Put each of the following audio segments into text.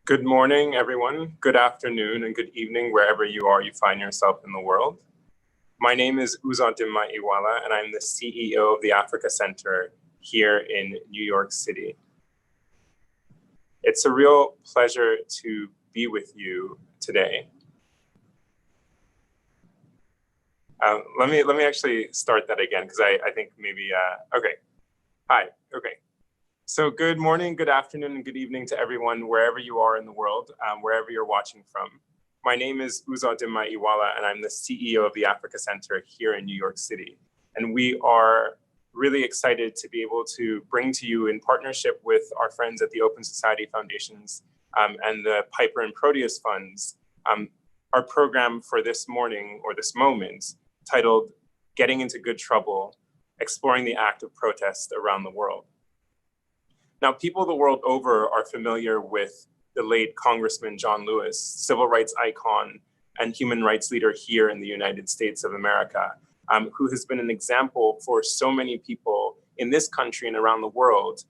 Good morning, everyone. Good afternoon and good evening, wherever you find yourself in the world. My name is Uzodimma Iwala, and I'm the CEO of the Africa Center here in New York City. It's a real pleasure to be with you today. Let me actually start that again, because I think maybe, okay. Hi, okay. So good morning, good afternoon, and good evening to everyone, wherever you are in the world, wherever you're watching from. My name is Uzodimma Iwala, and I'm the CEO of the Africa Center here in New York City. And we are really excited to be able to bring to you, in partnership with our friends at the Open Society Foundations and the Piper and Proteus Funds, our program for this morning, or this moment, titled Getting into Good Trouble, Exploring the Act of Protest Around the World. Now, people the world over are familiar with the late Congressman John Lewis, civil rights icon and human rights leader here in the United States of America, who has been an example for so many people in this country and around the world,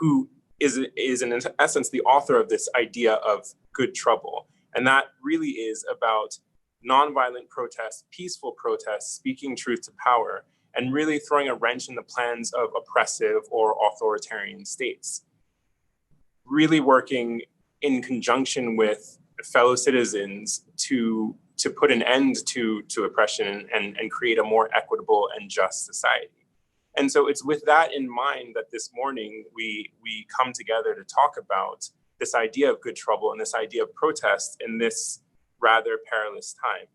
who is in essence the author of this idea of good trouble. And that really is about nonviolent protests, peaceful protests, speaking truth to power, and really throwing a wrench in the plans of oppressive or authoritarian states. Really working in conjunction with fellow citizens to put an end to oppression and create a more equitable and just society. And so it's with that in mind that this morning we come together to talk about this idea of good trouble and this idea of protest in this rather perilous time.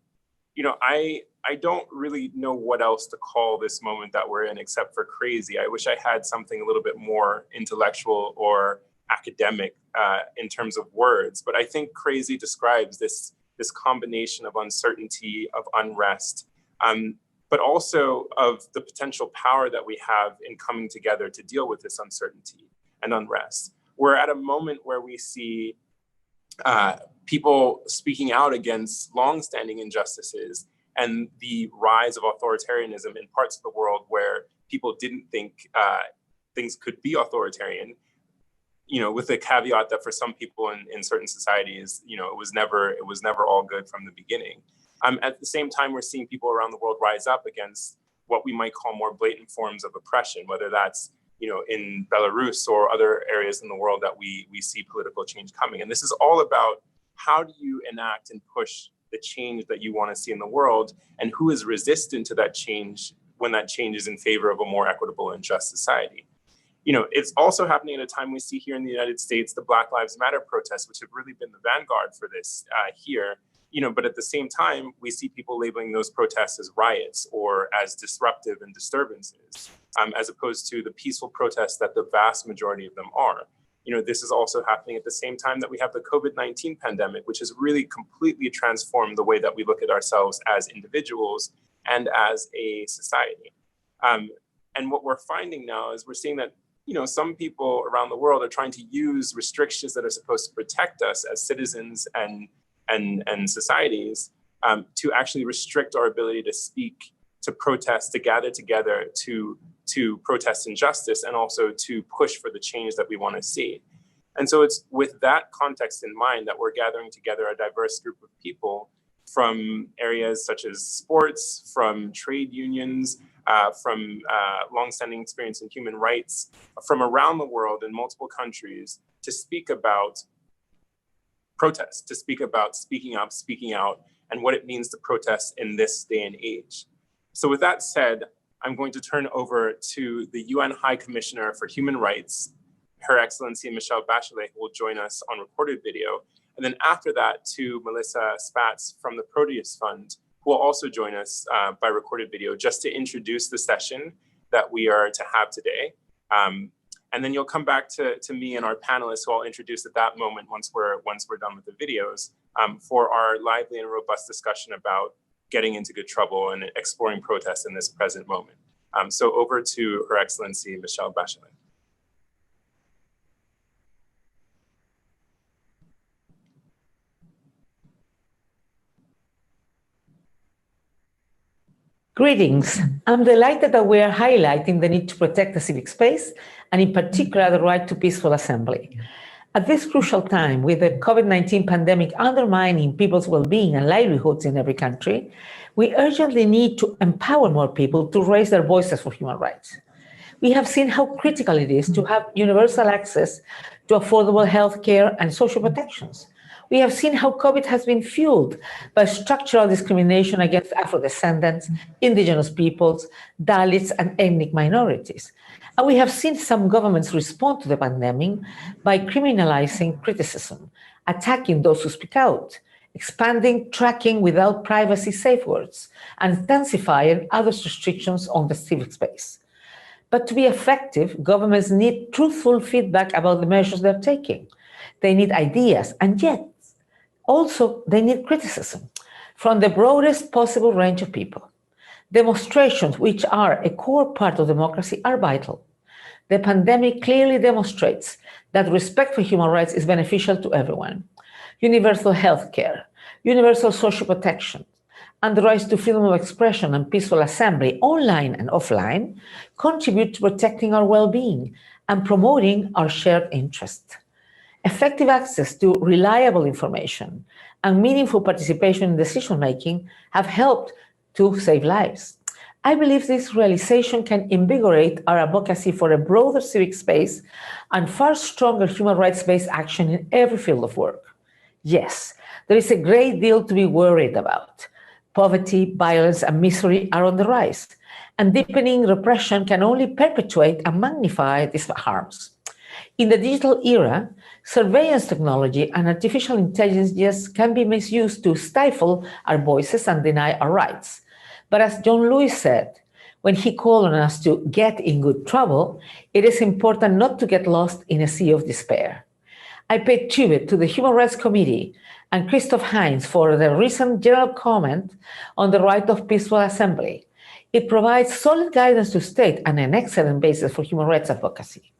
You know, I don't really know what else to call this moment that we're in except for crazy. I wish I had something a little bit more intellectual or academic in terms of words, but I think crazy describes this combination of uncertainty, of unrest, but also of the potential power that we have in coming together to deal with this uncertainty and unrest. We're at a moment where we see people speaking out against longstanding injustices and the rise of authoritarianism in parts of the world where people didn't think things could be authoritarian, you know, with the caveat that for some people in certain societies, you know, it was never all good from the beginning. At the same time, we're seeing people around the world rise up against what we might call more blatant forms of oppression, whether that's, you know, in Belarus or other areas in the world that we see political change coming. And this is all about how do you enact and push the change that you want to see in the world, and who is resistant to that change when that change is in favor of a more equitable and just society. You know, it's also happening at a time we see here in the United States, the Black Lives Matter protests, which have really been the vanguard for this here. You know, but at the same time, we see people labeling those protests as riots or as disruptive and disturbances, as opposed to the peaceful protests that the vast majority of them are. You know, this is also happening at the same time that we have the COVID-19 pandemic, which has really completely transformed the way that we look at ourselves as individuals and as a society. And what we're finding now is we're seeing that, you know, some people around the world are trying to use restrictions that are supposed to protect us as citizens and societies to actually restrict our ability to speak, to protest, to gather together, to protest injustice, and also to push for the change that we want to see. And so it's with that context in mind that we're gathering together a diverse group of people from areas such as sports, from trade unions, from longstanding experience in human rights, from around the world in multiple countries, to speak about protest, to speak about speaking up, speaking out, and what it means to protest in this day and age. So with that said, I'm going to turn over to the UN High Commissioner for Human Rights, Her Excellency Michelle Bachelet, who will join us on recorded video. And then after that, to Melissa Spatz from the Proteus Fund, who will also join us by recorded video, just to introduce the session that we are to have today. And then you'll come back to me and our panelists, who I'll introduce at that moment once we're done with the videos, for our lively and robust discussion about getting into good trouble and exploring protests in this present moment. So over to Her Excellency Michelle Bachelet. Greetings. I'm delighted that we are highlighting the need to protect the civic space, and in particular, the right to peaceful assembly. At this crucial time, with the COVID-19 pandemic undermining people's well-being and livelihoods in every country, we urgently need to empower more people to raise their voices for human rights. We have seen how critical it is to have universal access to affordable health care and social protections. We have seen how COVID has been fueled by structural discrimination against Afro-descendants, indigenous peoples, Dalits, and ethnic minorities. And we have seen some governments respond to the pandemic by criminalizing criticism, attacking those who speak out, expanding tracking without privacy safeguards, and intensifying other restrictions on the civic space. But to be effective, governments need truthful feedback about the measures they're taking. They need ideas, and yet also they need criticism from the broadest possible range of people. Demonstrations, which are a core part of democracy, are vital. The pandemic clearly demonstrates that respect for human rights is beneficial to everyone. Universal health care, universal social protection, and the rights to freedom of expression and peaceful assembly, online and offline, contribute to protecting our well-being and promoting our shared interest. Effective access to reliable information and meaningful participation in decision-making have helped to save lives. I believe this realization can invigorate our advocacy for a broader civic space and far stronger human rights-based action in every field of work. Yes, there is a great deal to be worried about. Poverty, violence, and misery are on the rise, and deepening repression can only perpetuate and magnify these harms. In the digital era, surveillance technology and artificial intelligence can be misused to stifle our voices and deny our rights. But as John Lewis said, when he called on us to get in good trouble, it is important not to get lost in a sea of despair. I pay tribute to the Human Rights Committee and Christoph Heinz for the recent general comment on the right of peaceful assembly. It provides solid guidance to state and an excellent basis for human rights advocacy.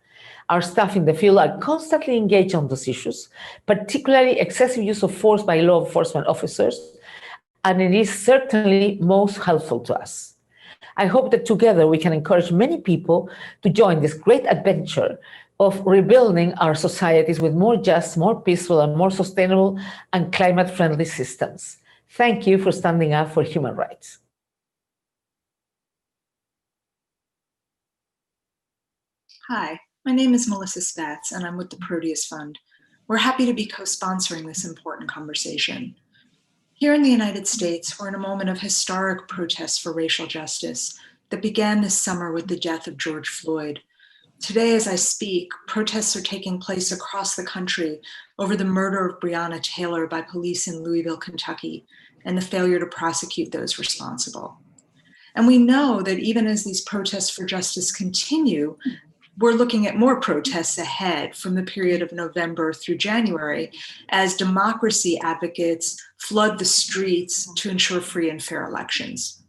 Our staff in the field are constantly engaged on those issues, particularly excessive use of force by law enforcement officers, and it is certainly most helpful to us. I hope that together we can encourage many people to join this great adventure of rebuilding our societies with more just, more peaceful, and more sustainable and climate-friendly systems. Thank you for standing up for human rights. Hi, my name is Melissa Spatz, and I'm with the Proteus Fund. We're happy to be co-sponsoring this important conversation. Here in the United States, we're in a moment of historic protests for racial justice that began this summer with the death of George Floyd. Today, as I speak, protests are taking place across the country over the murder of Breonna Taylor by police in Louisville, Kentucky, and the failure to prosecute those responsible. And we know that even as these protests for justice continue, we're looking at more protests ahead from the period of November through January as democracy advocates flood the streets to ensure free and fair elections.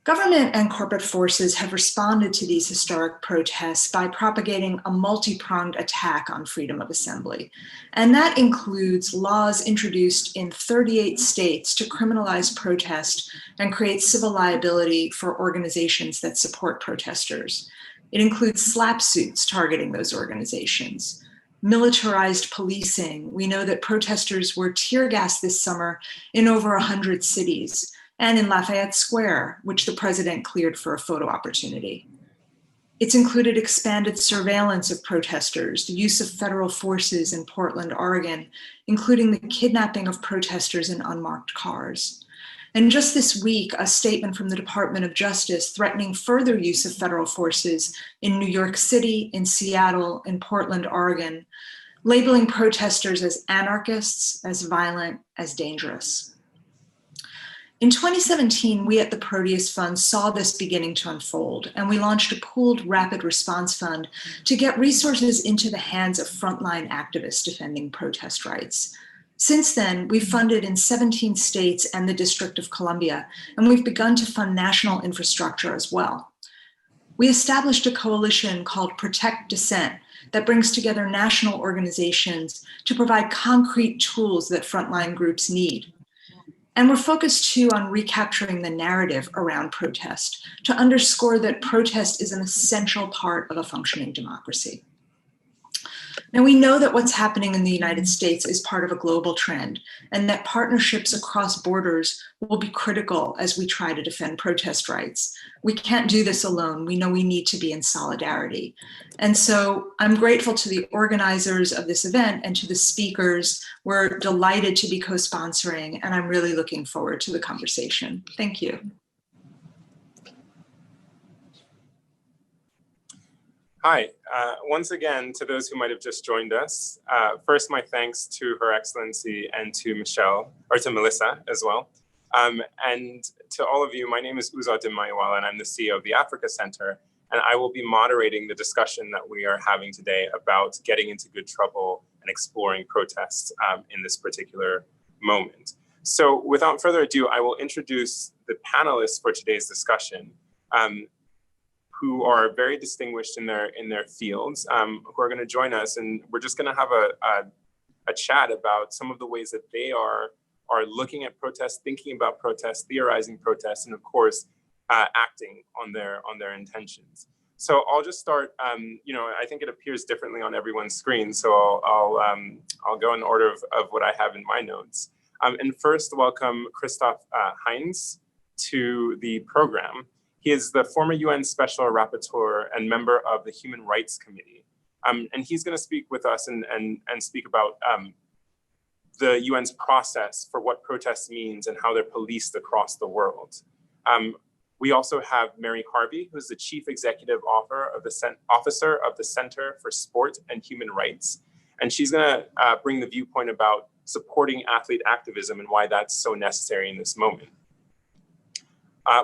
Government and corporate forces have responded to these historic protests by propagating a multi-pronged attack on freedom of assembly. And that includes laws introduced in 38 states to criminalize protest and create civil liability for organizations that support protesters. It includes slap suits targeting those organizations. Militarized policing. We know that protesters were tear gassed this summer in over 100 cities, and in Lafayette Square, which the president cleared for a photo opportunity. It's included expanded surveillance of protesters, the use of federal forces in Portland, Oregon, including the kidnapping of protesters in unmarked cars. And just this week, a statement from the Department of Justice threatening further use of federal forces in New York City, in Seattle, in Portland, Oregon, labeling protesters as anarchists, as violent, as dangerous. In 2017, we at the Proteus Fund saw this beginning to unfold, and we launched a pooled rapid response fund to get resources into the hands of frontline activists defending protest rights. Since then, we've funded in 17 states and the District of Columbia, and we've begun to fund national infrastructure as well. We established a coalition called Protect Dissent that brings together national organizations to provide concrete tools that frontline groups need. And we're focused too on recapturing the narrative around protest to underscore that protest is an essential part of a functioning democracy. Now, we know that what's happening in the United States is part of a global trend, and that partnerships across borders will be critical as we try to defend protest rights. We can't do this alone. We know we need to be in solidarity. And so I'm grateful to the organizers of this event and to the speakers. We're delighted to be co-sponsoring, and I'm really looking forward to the conversation. Thank you. Hi, once again, to those who might have just joined us, first my thanks to Her Excellency and to Michelle, or to Melissa as well. And to all of you, my name is Uzo Dimaiwala and I'm the CEO of the Africa Center. And I will be moderating the discussion that we are having today about getting into good trouble and exploring protests in this particular moment. So without further ado, I will introduce the panelists for today's discussion. Who are very distinguished in their fields, who are going to join us, and we're just going to have a chat about some of the ways that they are looking at protests, thinking about protests, theorizing protests, and of course, acting on their intentions. So I'll just start. I think it appears differently on everyone's screen, so I'll go in order of what I have in my notes. And first, welcome Christoph Heinz to the program. He is the former UN Special Rapporteur and member of the Human Rights Committee. And he's going to speak with us and speak about the UN's process for what protests means and how they're policed across the world. We also have Mary Harvey, who's the Chief Executive Officer of the Center for Sport and Human Rights. And she's going to bring the viewpoint about supporting athlete activism and why that's so necessary in this moment.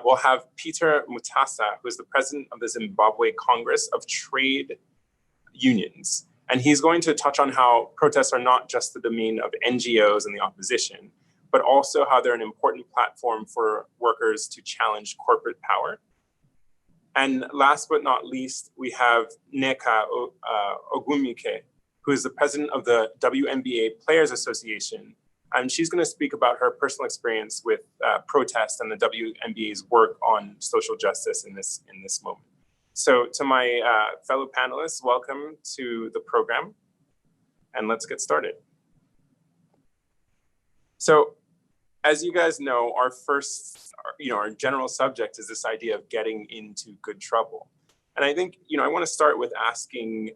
We'll have Peter Mutasa, who is the president of the Zimbabwe Congress of Trade Unions. And he's going to touch on how protests are not just the domain of NGOs and the opposition, but also how they're an important platform for workers to challenge corporate power. And last but not least, we have Nneka Ogwumike, who is the president of the WNBA Players Association. And she's going to speak about her personal experience with protest and the WNBA's work on social justice in this moment. So to my fellow panelists, welcome to the program, and let's get started. So as you guys know, our general subject is this idea of getting into good trouble. And I think, I want to start with asking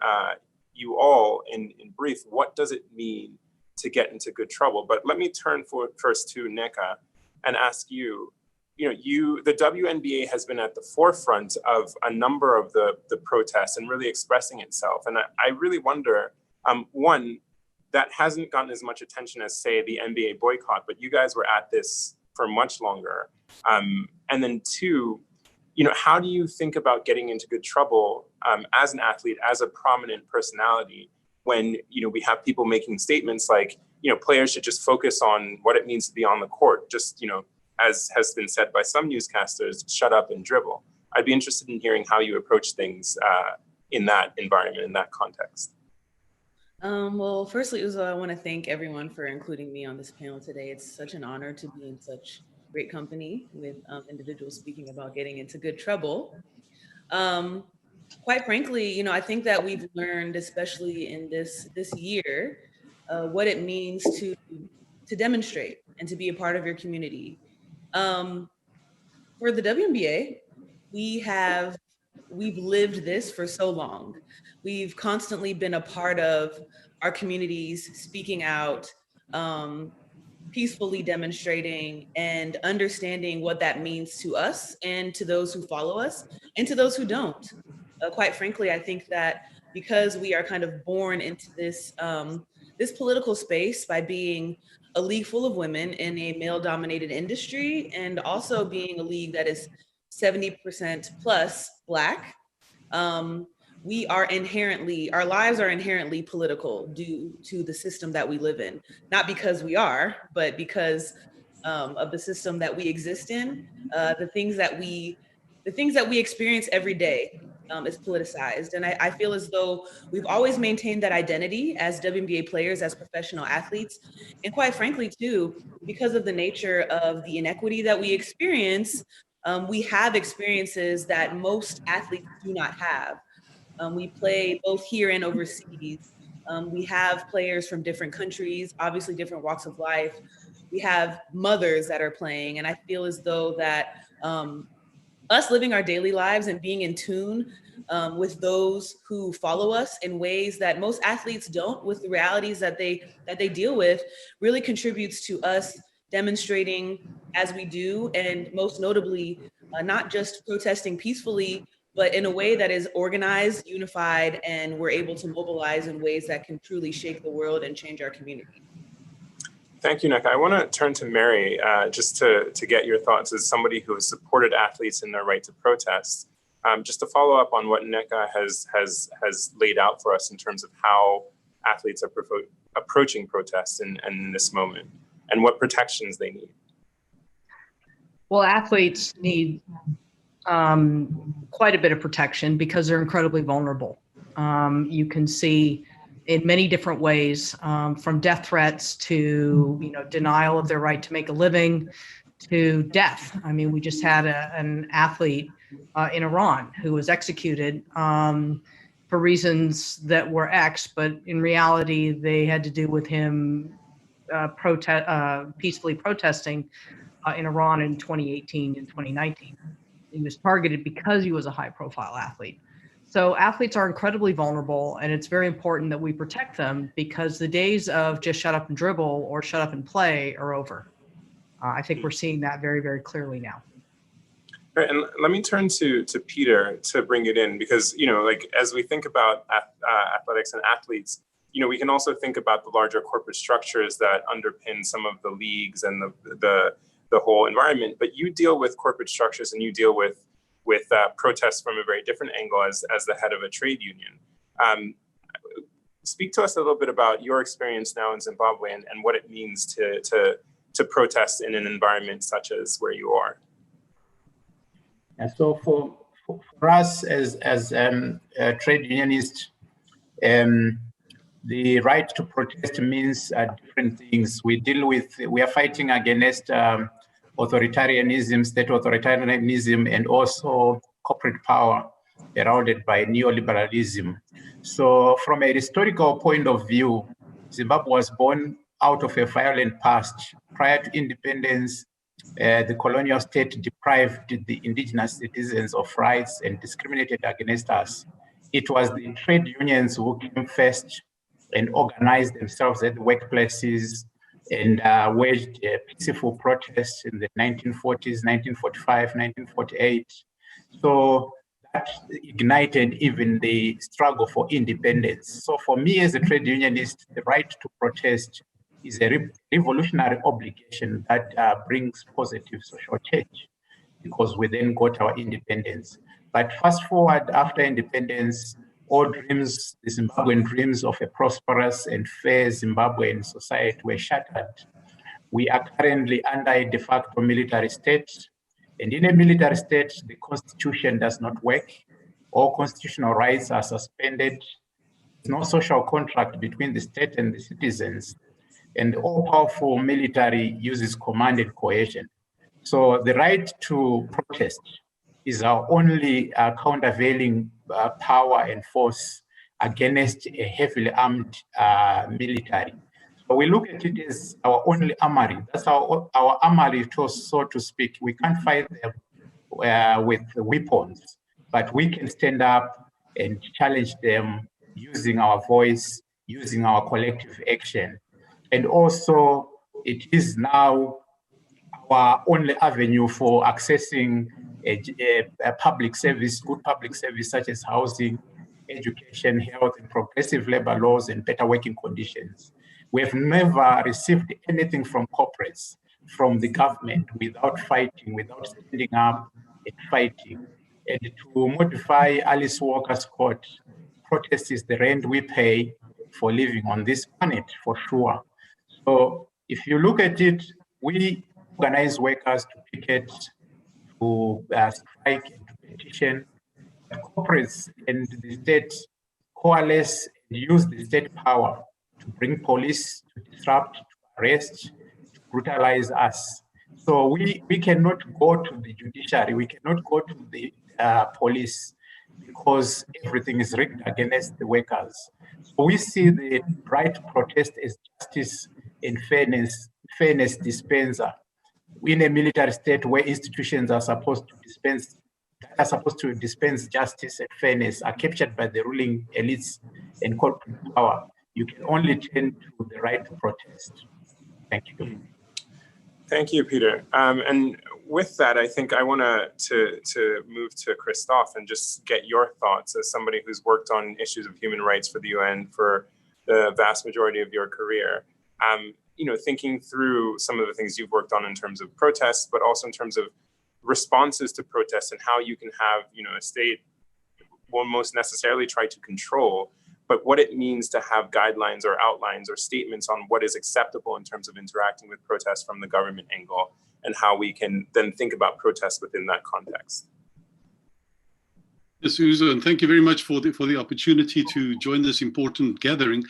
you all in brief, what does it mean to get into good trouble? But let me turn first to Nneka and ask you, the WNBA has been at the forefront of a number of the protests and really expressing itself. And I really wonder, one, that hasn't gotten as much attention as, say, the NBA boycott, but you guys were at this for much longer. And then two, how do you think about getting into good trouble as an athlete, as a prominent personality, when we have people making statements like, players should just focus on what it means to be on the court, just, as has been said by some newscasters, shut up and dribble. I'd be interested in hearing how you approach things in that environment, in that context. Well, firstly, Uzo, I want to thank everyone for including me on this panel today. It's such an honor to be in such great company with individuals speaking about getting into good trouble. Quite frankly, I think that we've learned, especially in this year, what it means to demonstrate and to be a part of your community. For the WNBA, we've lived this for so long. We've constantly been a part of our communities, speaking out, peacefully demonstrating, and understanding what that means to us and to those who follow us and to those who don't. Quite frankly, I think that because we are kind of born into this political space by being a league full of women in a male-dominated industry, and also being a league that is 70% plus Black, our lives are inherently political due to the system that we live in. Not because we are, but because of the system that we exist in. The things that we experience every day is politicized. And I feel as though we've always maintained that identity as WNBA players, as professional athletes. And quite frankly, too, because of the nature of the inequity that we experience, we have experiences that most athletes do not have. We play both here and overseas. We have players from different countries, obviously different walks of life. We have mothers that are playing. And I feel as though that us living our daily lives and being in tune with those who follow us in ways that most athletes don't, with the realities that they deal with, really contributes to us demonstrating as we do, and most notably, not just protesting peacefully, but in a way that is organized, unified, and we're able to mobilize in ways that can truly shake the world and change our community. Thank you, Nneka. I want to turn to Mary just to get your thoughts as somebody who has supported athletes in their right to protest. Just to follow up on what Nneka has laid out for us in terms of how athletes are approaching protests in this moment and what protections they need. Well, athletes need quite a bit of protection because they're incredibly vulnerable. You can see in many different ways, from death threats to denial of their right to make a living, to death. I mean, we just had an athlete in Iran who was executed for reasons that were X, but in reality, they had to do with him peacefully protesting in Iran in 2018 and 2019. He was targeted because he was a high-profile athlete. So athletes are incredibly vulnerable, and it's very important that we protect them because the days of just shut up and dribble or shut up and play are over. I think we're seeing that very, very clearly now. All right, and let me turn to Peter to bring it in because, like as we think about athletics and athletes, we can also think about the larger corporate structures that underpin some of the leagues and the whole environment. But you deal with corporate structures and you deal with protests from a very different angle as the head of a trade union. Speak to us a little bit about your experience now in Zimbabwe and what it means to protest in an environment such as where you are. And so for us as trade unionists, the right to protest means different things. We are fighting against authoritarianism, state authoritarianism, and also corporate power eroded by neoliberalism. So from a historical point of view, Zimbabwe was born out of a violent past. Prior to independence, the colonial state deprived the indigenous citizens of rights and discriminated against us. It was the trade unions who came first and organized themselves at the workplaces and waged peaceful protests in the 1940s, 1945, 1948. So that ignited even the struggle for independence. So for me as a trade unionist, the right to protest is a revolutionary obligation that brings positive social change because we then got our independence. But fast forward after independence, all dreams, the Zimbabwean dreams of a prosperous and fair Zimbabwean society were shattered. We are currently under a de facto military state. And in a military state, the constitution does not work. All constitutional rights are suspended. There's no social contract between the state and the citizens. And the all-powerful military uses command and coercion. So the right to protest is our only countervailing power and force against a heavily armed military. So we look at it as our only armory. That's our armory, so to speak. We can't fight them with weapons, but we can stand up and challenge them using our voice, using our collective action. And also, it is now our only avenue for accessing a public service, good public service such as housing, education, health, and progressive labor laws and better working conditions. We have never received anything from corporates, from the government, without fighting, without standing up and fighting. And to modify Alice Walker's quote, protest is the rent we pay for living on this planet, for sure. So if you look at it, we organize workers to picket, to strike, and to petition. Corporates and the state coalesce and use the state power to bring police, to disrupt, to arrest, to brutalize us. So we cannot go to the judiciary, we cannot go to the police because everything is rigged against the workers. So we see the right to protest as justice and fairness dispenser. In a military state where institutions are supposed to dispense justice and fairness are captured by the ruling elites and corporate power, you can only turn to the right to protest. Thank you. Thank you, Peter. And with that, I think I want to move to Christophe and just get your thoughts as somebody who's worked on issues of human rights for the UN for the vast majority of your career. Thinking through some of the things you've worked on in terms of protests, but also in terms of responses to protests and how you can have, a state won't most necessarily try to control, but what it means to have guidelines or outlines or statements on what is acceptable in terms of interacting with protests from the government angle, and how we can then think about protests within that context. Yes, Uzo, and thank you very much for the opportunity to join this important gathering.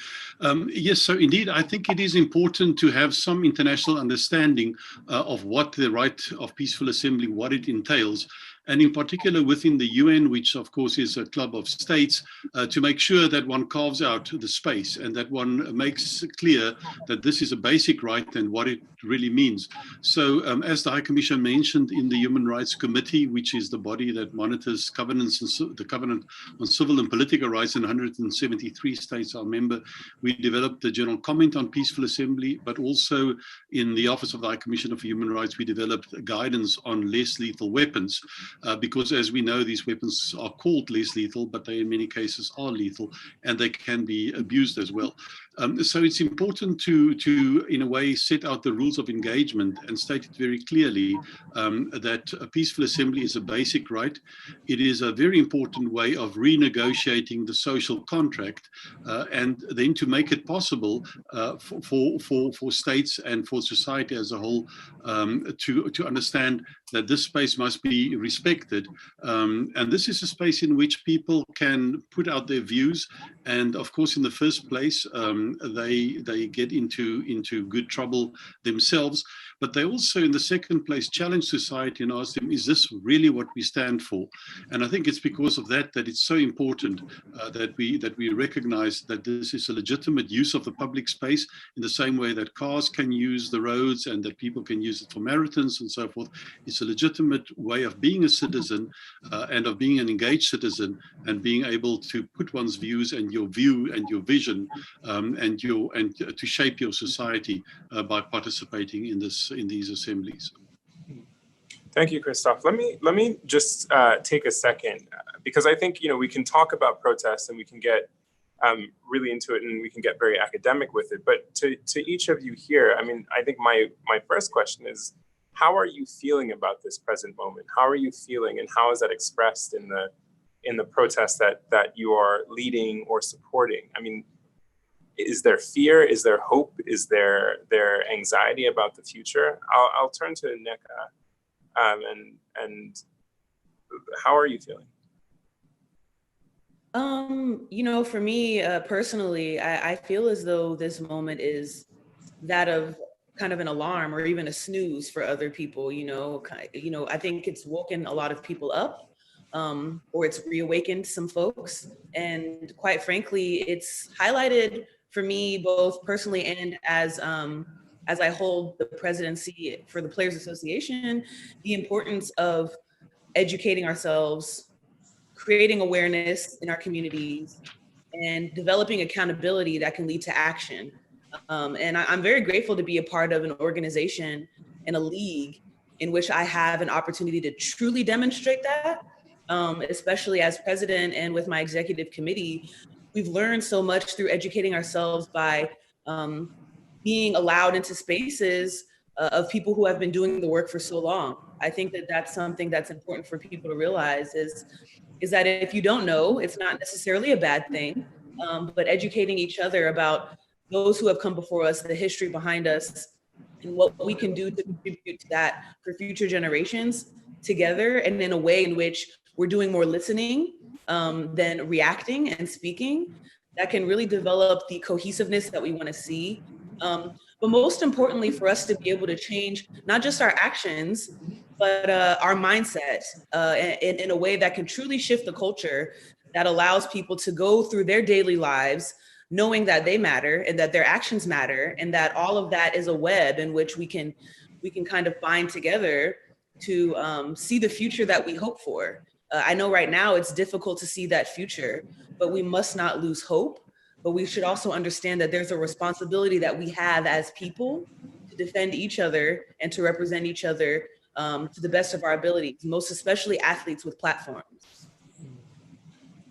Yes, so indeed, I think it is important to have some international understanding of what the right of peaceful assembly, what it entails, and in particular within the UN, which of course is a club of states, to make sure that one carves out the space and that one makes clear that this is a basic right and what it really means. So as the High Commission mentioned in the Human Rights Committee, which is the body that monitors covenants and the Covenant on Civil and Political Rights, and 173 states are member, we developed the General Comment on Peaceful Assembly, but also in the Office of the High Commissioner for Human Rights, we developed guidance on less lethal weapons. Because as we know, these weapons are called less lethal, but they in many cases are lethal, and they can be abused as well. So it's important to, in a way, set out the rules of engagement and state it very clearly that a peaceful assembly is a basic right. It is a very important way of renegotiating the social contract, and then to make it possible for states and for society as a whole to understand that this space must be respected. And this is a space in which people can put out their views. And of course, in the first place, they get into good trouble themselves. But they also, in the second place, challenge society and ask them, is this really what we stand for? And I think it's because of that that it's so important that we recognize that this is a legitimate use of the public space in the same way that cars can use the roads and that people can use it for marathons and so forth. It's a legitimate way of being a citizen and of being an engaged citizen and being able to put one's views and your view and your vision and to shape your society by participating in these assemblies. Thank you, Christophe. Let me just take a second, because I think we can talk about protests and we can get really into it and we can get very academic with it. But to each of you here, I think my first question is, how are you feeling about this present moment? How are you feeling, and how is that expressed in the protests that you are leading or supporting? Is there fear? Is there hope? Is there anxiety about the future? I'll turn to Nneka, and how are you feeling? For me personally, I feel as though this moment is that of kind of an alarm or even a snooze for other people. I think it's woken a lot of people up, or it's reawakened some folks, and quite frankly, it's highlighted for me both personally and as I hold the presidency for the Players Association, the importance of educating ourselves, creating awareness in our communities, and developing accountability that can lead to action. And I'm very grateful to be a part of an organization and a league in which I have an opportunity to truly demonstrate that, especially as president and with my executive committee. We've learned so much through educating ourselves by being allowed into spaces of people who have been doing the work for so long. I think that that's something that's important for people to realize is that if you don't know, it's not necessarily a bad thing, but educating each other about those who have come before us, the history behind us, and what we can do to contribute to that for future generations together, and in a way in which we're doing more listening than reacting and speaking, that can really develop the cohesiveness that we want to see. But most importantly, for us to be able to change not just our actions, but our mindset in a way that can truly shift the culture, that allows people to go through their daily lives knowing that they matter and that their actions matter, and that all of that is a web in which we can kind of bind together to see the future that we hope for. I know right now it's difficult to see that future, but we must not lose hope. But we should also understand that there's a responsibility that we have as people to defend each other and to represent each other to the best of our abilities, most especially athletes with platforms.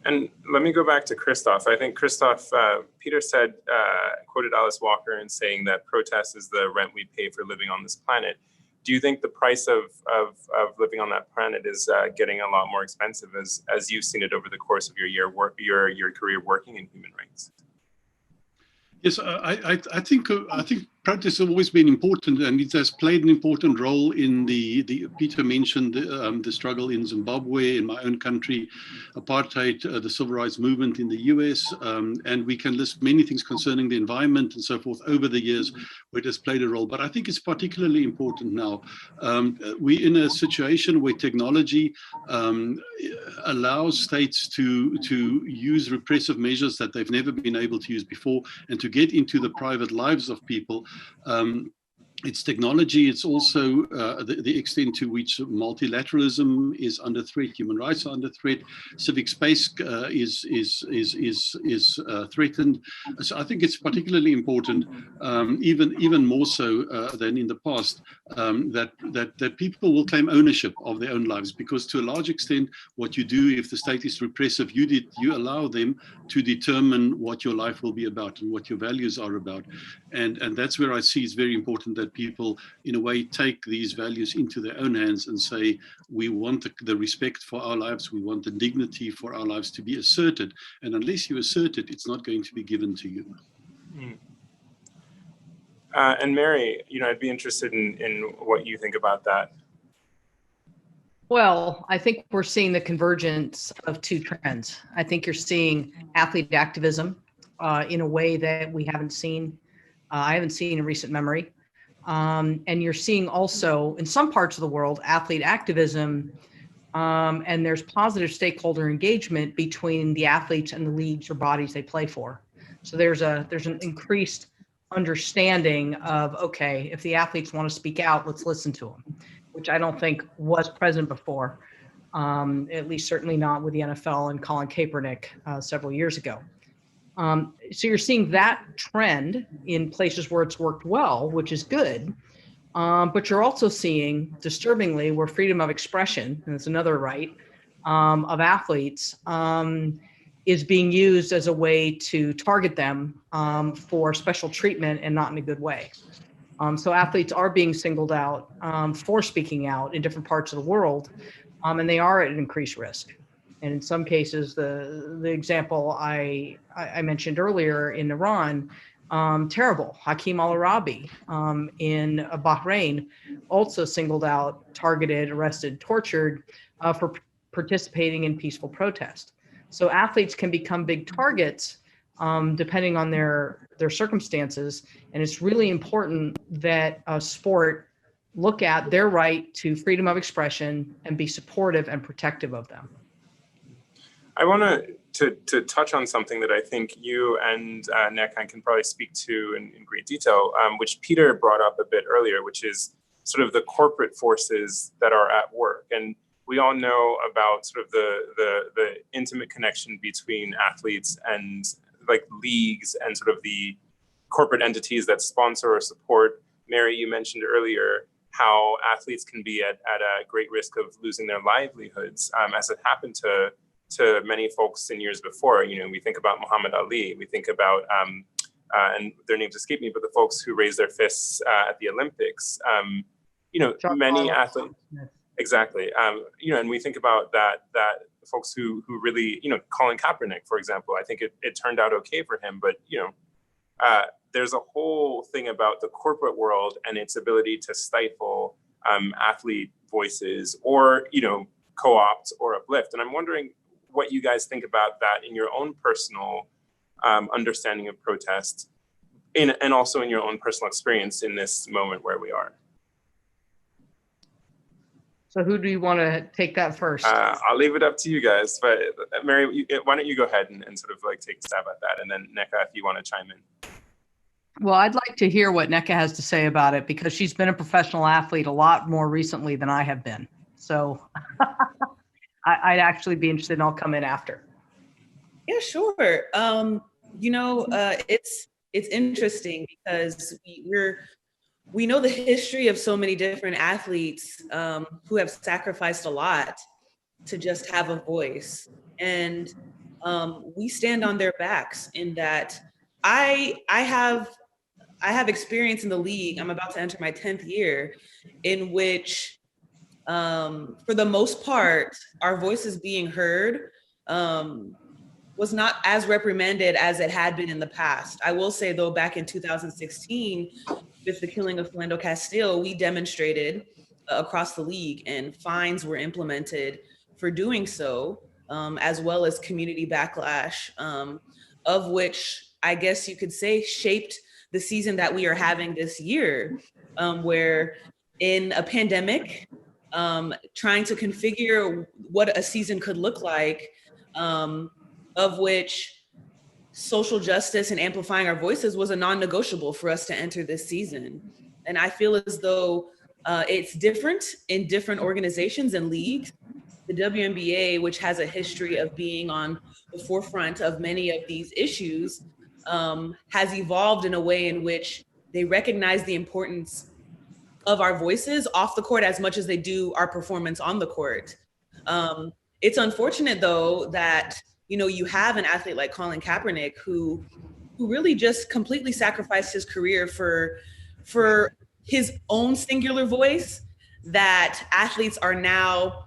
And let me go back to Christoph. I think Christoph, Peter said, quoted Alice Walker in saying that protest is the rent we pay for living on this planet. Do you think the price of living on that planet is getting a lot more expensive as you've seen it over the course of your career working in human rights? Yes, I think protest has always been important, and it has played an important role in the Peter mentioned the struggle in Zimbabwe, in my own country, apartheid, the civil rights movement in the US, and we can list many things concerning the environment and so forth over the years where it has played a role. But I think it's particularly important now. We're in a situation where technology allows states to use repressive measures that they've never been able to use before, and to get into the private lives of people. It's technology. It's also the extent to which multilateralism is under threat, human rights are under threat, civic space is threatened. So I think it's particularly important, even more so than in the past, that people will claim ownership of their own lives, because to a large extent, what you do if the state is repressive, you allow them to determine what your life will be about and what your values are about, and that's where I see it's very important that people, in a way, take these values into their own hands and say, we want the respect for our lives, we want the dignity for our lives to be asserted, and unless you assert it, it's not going to be given to you. And Mary, I'd be interested in what you think about that. Well, I think we're seeing the convergence of two trends. I think you're seeing athlete activism in a way that we haven't seen, I haven't seen in recent memory. And you're seeing also in some parts of the world, athlete activism, and there's positive stakeholder engagement between the athletes and the leagues or bodies they play for. So there's an increased understanding of, okay, if the athletes want to speak out, let's listen to them, which I don't think was present before, at least certainly not with the NFL and Colin Kaepernick several years ago. So you're seeing that trend in places where it's worked well, which is good. But you're also seeing, disturbingly, where freedom of expression, and it's another right, of athletes, is being used as a way to target them for special treatment and not in a good way. So athletes are being singled out for speaking out in different parts of the world, and they are at an increased risk. And in some cases, the example I mentioned earlier in Iran, terrible. Hakeem al-Arabi in Bahrain, also singled out, targeted, arrested, tortured for participating in peaceful protest. So athletes can become big targets depending on their circumstances. And it's really important that sport look at their right to freedom of expression and be supportive and protective of them. I want to touch on something that I think you and Nekan can probably speak to in great detail, which Peter brought up a bit earlier, which is sort of the corporate forces that are at work. And we all know about sort of the intimate connection between athletes and like leagues and sort of the corporate entities that sponsor or support. Mary, you mentioned earlier how athletes can be at a great risk of losing their livelihoods, as it happened to many folks in years before. We think about Muhammad Ali, we think about, and their names escape me, but the folks who raised their fists at the Olympics, many athletes, exactly. And we think about that folks who really, Colin Kaepernick, for example, I think it turned out okay for him, but, there's a whole thing about the corporate world and its ability to stifle athlete voices or, co-opt or uplift. And I'm wondering what you guys think about that in your own personal understanding of protest and also in your own personal experience in this moment where we are. So who do you want to take that first? I'll leave it up to you guys, but Mary, why don't you go ahead and sort of like take a stab at that, and then Nneka, if you want to chime in. Well, I'd like to hear what Nneka has to say about it, because she's been a professional athlete a lot more recently than I have been. So I'd actually be interested, and I'll come in after. Yeah, sure. It's interesting because we know the history of so many different athletes who have sacrificed a lot to just have a voice. And we stand on their backs in that I have experience in the league. I'm about to enter my 10th year, in which for the most part, our voices being heard was not as reprimanded as it had been in the past. I will say, though, back in 2016, with the killing of Philando Castile, we demonstrated across the league, and fines were implemented for doing so, as well as community backlash, of which I guess you could say shaped the season that we are having this year, where in a pandemic, trying to configure what a season could look like, of which social justice and amplifying our voices was a non-negotiable for us to enter this season. And I feel as though it's different in different organizations and leagues. The WNBA, which has a history of being on the forefront of many of these issues, has evolved in a way in which they recognize the importance of our voices off the court as much as they do our performance on the court. It's unfortunate, though, that you have an athlete like Colin Kaepernick who really just completely sacrificed his career for his own singular voice that athletes are now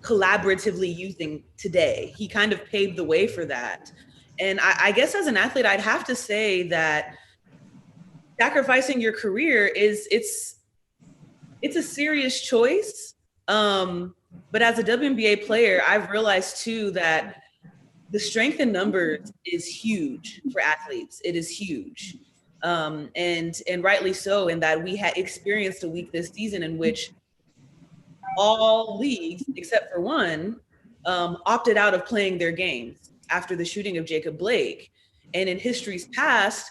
collaboratively using today. He kind of paved the way for that. And I guess as an athlete, I'd have to say that sacrificing your career it's a serious choice. But as a WNBA player, I've realized too that the strength in numbers is huge for athletes. It is huge. And rightly so, in that we had experienced a week this season in which all leagues, except for one, opted out of playing their games after the shooting of Jacob Blake. And in history's past,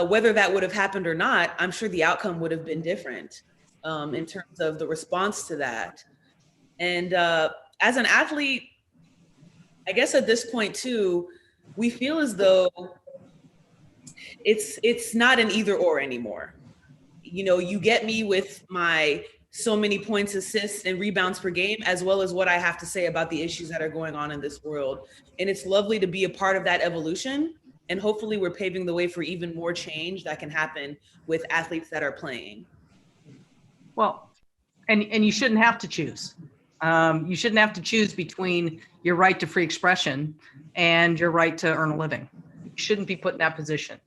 whether that would have happened or not, I'm sure the outcome would have been different in terms of the response to that. And as an athlete, I guess at this point too, we feel as though it's not an either or anymore. You get me with my so many points, assists, and rebounds per game, as well as what I have to say about the issues that are going on in this world. And it's lovely to be a part of that evolution. And hopefully we're paving the way for even more change that can happen with athletes that are playing. Well, and you shouldn't have to choose. You shouldn't have to choose between your right to free expression and your right to earn a living. You shouldn't be put in that position.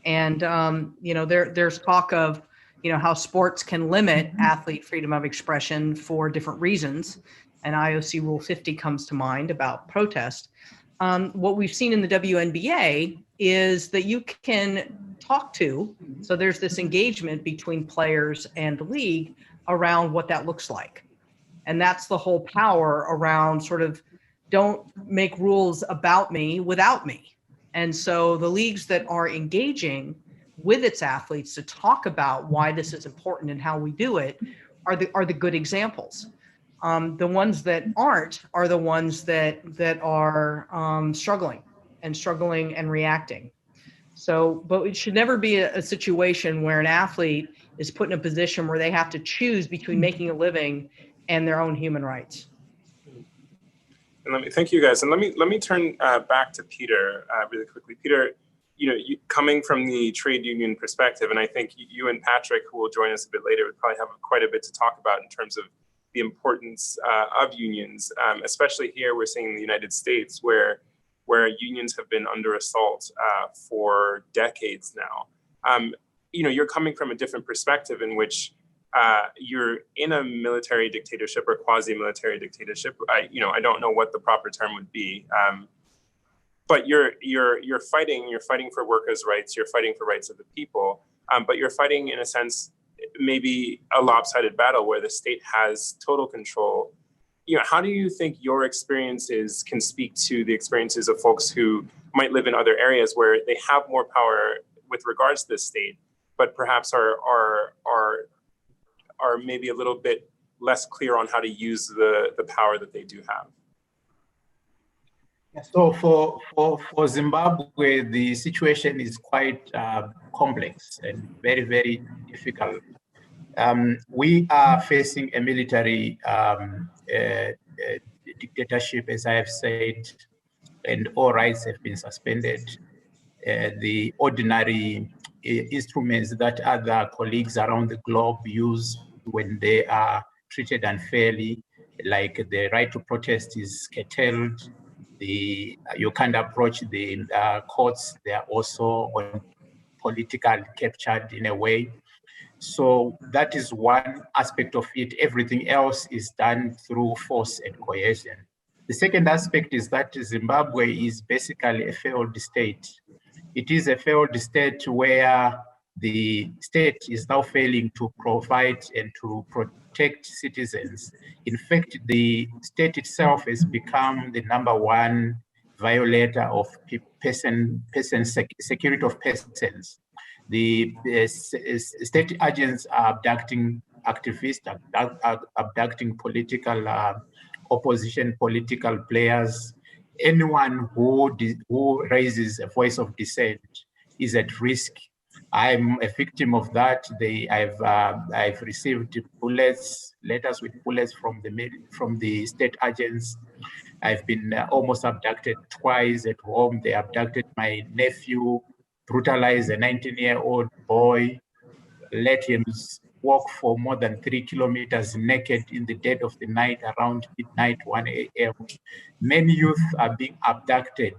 And, there's talk of, how sports can limit athlete freedom of expression for different reasons. And IOC Rule 50 comes to mind about protest. What we've seen in the WNBA is that you can talk to, so there's this engagement between players and the league around what that looks like. And that's the whole power around sort of don't make rules about me without me. And so the leagues that are engaging with its athletes to talk about why this is important and how we do it are the good examples. The ones that aren't are the ones that are struggling and reacting. So, but it should never be a situation where an athlete is put in a position where they have to choose between making a living and their own human rights. And thank you guys. And let me turn back to Peter really quickly. Peter, you coming from the trade union perspective, and I think you and Patrick, who will join us a bit later, would probably have quite a bit to talk about in terms of the importance of unions, especially here we're seeing in the United States where unions have been under assault for decades now. You're coming from a different perspective in which you're in a military dictatorship or quasi-military dictatorship. I don't know what the proper term would be, but you're fighting for workers' rights. You're fighting for rights of the people, but you're fighting in a sense maybe a lopsided battle where the state has total control. How do you think your experiences can speak to the experiences of folks who might live in other areas where they have more power with regards to the state, but perhaps are maybe a little bit less clear on how to use the power that they do have? So for Zimbabwe, the situation is quite complex and very, very difficult. We are facing a military dictatorship, as I have said, and all rights have been suspended. The ordinary instruments that other colleagues around the globe use when they are treated unfairly, like the right to protest, is curtailed. You can't approach the courts. They are also politically captured in a way. So that is one aspect of it. Everything else is done through force and coercion. The second aspect is that Zimbabwe is basically a failed state. It is a failed state where the state is now failing to provide and to protect citizens. In fact, the state itself has become the #1 violator of security of persons. The state agents are abducting activists, abducting political opposition, political players. Anyone who raises a voice of dissent is at risk. I'm a victim of that. I've received letters with bullets from the state agents. I've been almost abducted twice at home. They abducted my nephew, brutalized a 19-year-old boy, let him walk for more than 3 kilometers naked in the dead of the night around midnight, 1 a.m. Many youth are being abducted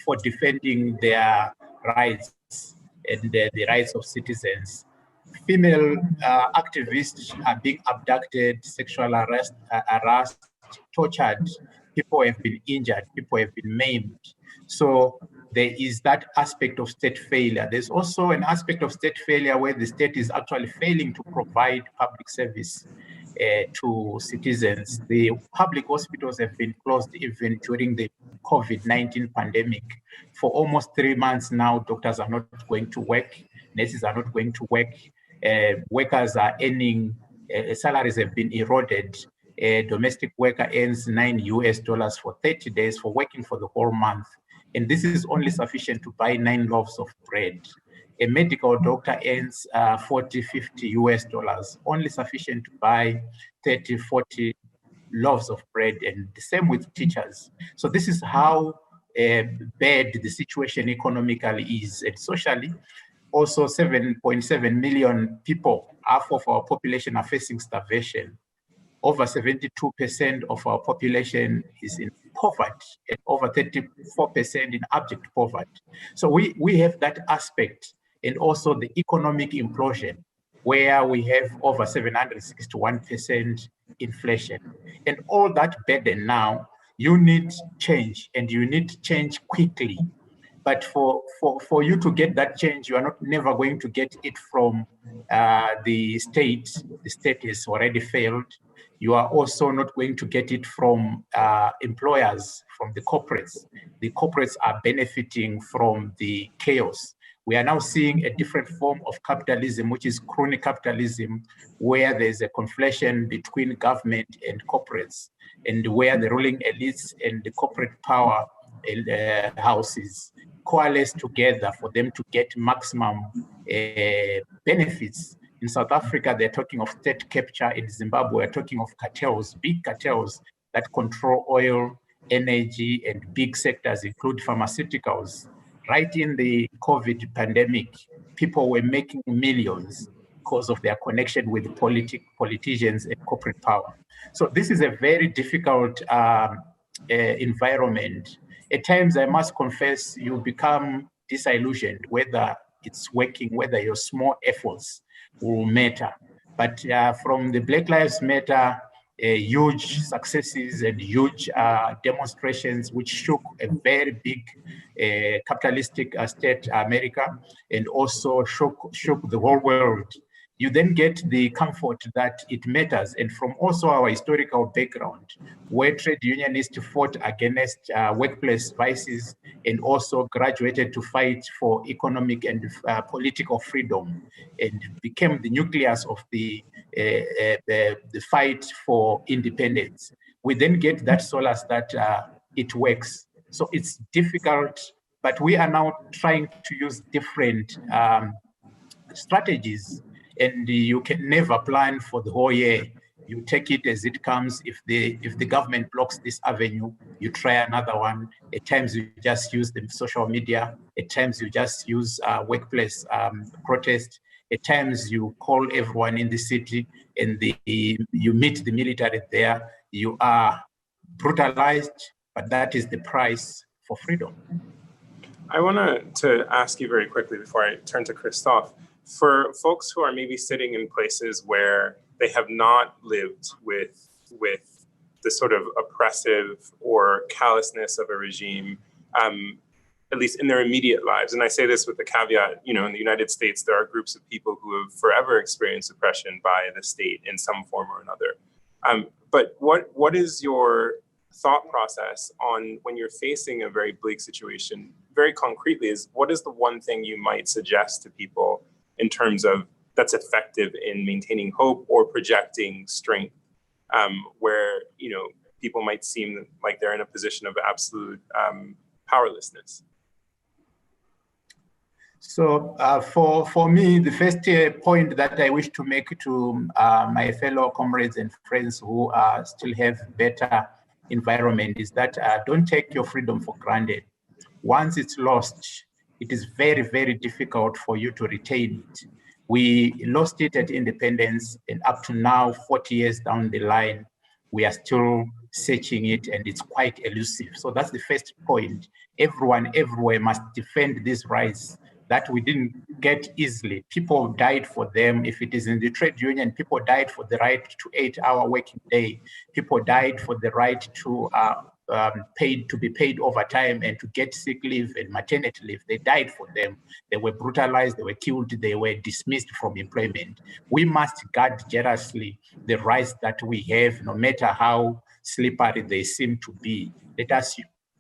for defending their rights and the rights of citizens. Female activists are being abducted, sexual harassed, tortured. People have been injured, people have been maimed. So there is that aspect of state failure. There's also an aspect of state failure where the state is actually failing to provide public service to citizens. The public hospitals have been closed even during the COVID-19 pandemic. For almost 3 months now, doctors are not going to work, nurses are not going to work, workers are earning, salaries have been eroded. A domestic worker earns $9 for 30 days for working for the whole month. And this is only sufficient to buy 9 loaves of bread. A medical doctor earns $40-50, only sufficient to buy 30-40 loaves of bread, and the same with teachers. So this is how bad the situation economically is, and socially. Also, 7.7 million people, half of our population, are facing starvation. Over 72% of our population is in poverty, and over 34% in abject poverty. So we have that aspect, and also the economic implosion, where we have over 761% inflation. And all that burden now, you need change, and you need change quickly. But for you to get that change, you are never going to get it from the state. The state has already failed. You are also not going to get it from employers, from the corporates. The corporates are benefiting from the chaos. We are now seeing a different form of capitalism, which is crony capitalism, where there's a conflation between government and corporates, and where the ruling elites and the corporate power houses coalesce together for them to get maximum benefits. In South Africa, they're talking of state capture. In Zimbabwe, we're talking of cartels, big cartels that control oil, energy, and big sectors include pharmaceuticals. Right in the COVID pandemic, people were making millions because of their connection with politicians and corporate power. So this is a very difficult environment. At times, I must confess, you become disillusioned whether it's working, whether your small efforts will matter. But from the Black Lives Matter, huge successes and huge demonstrations which shook a very big capitalistic state, America, and also shook the whole world. you then get the comfort that it matters. And from also our historical background, where trade unionists fought against workplace vices and also graduated to fight for economic and political freedom, and became the nucleus of the fight for independence. We then get that solace that it works. So it's difficult, but we are now trying to use different strategies, and you can never plan for the whole year. You take it as it comes. If the government blocks this avenue, you try another one. At times you just use the social media. At times you just use workplace protest. At times you call everyone in the city, and you meet the military there. You are brutalized, but that is the price for freedom. I want to ask you very quickly before I turn to Christophe, for folks who are maybe sitting in places where they have not lived with the sort of oppressive or callousness of a regime, at least in their immediate lives. And I say this with the caveat, in the United States, there are groups of people who have forever experienced oppression by the state in some form or another. But what is your thought process on when you're facing a very bleak situation, very concretely, is what is the one thing you might suggest to people in terms of that's effective in maintaining hope or projecting strength, where people might seem like they're in a position of absolute powerlessness? So for me, the first point that I wish to make to my fellow comrades and friends who still have better environment is that don't take your freedom for granted. Once it's lost, it is very, very difficult for you to retain it. We lost it at independence, and up to now, 40 years down the line, we are still searching it, and it's quite elusive. So that's the first point. Everyone, everywhere must defend these rights that we didn't get easily. People died for them. If it is in the trade union, people died for the right to 8-hour working day. People died for the right to be paid overtime and to get sick leave and maternity leave. They died for them. They were brutalized, they were killed, they were dismissed from employment. We must guard jealously the rights that we have, no matter how slippery they seem to be. Let us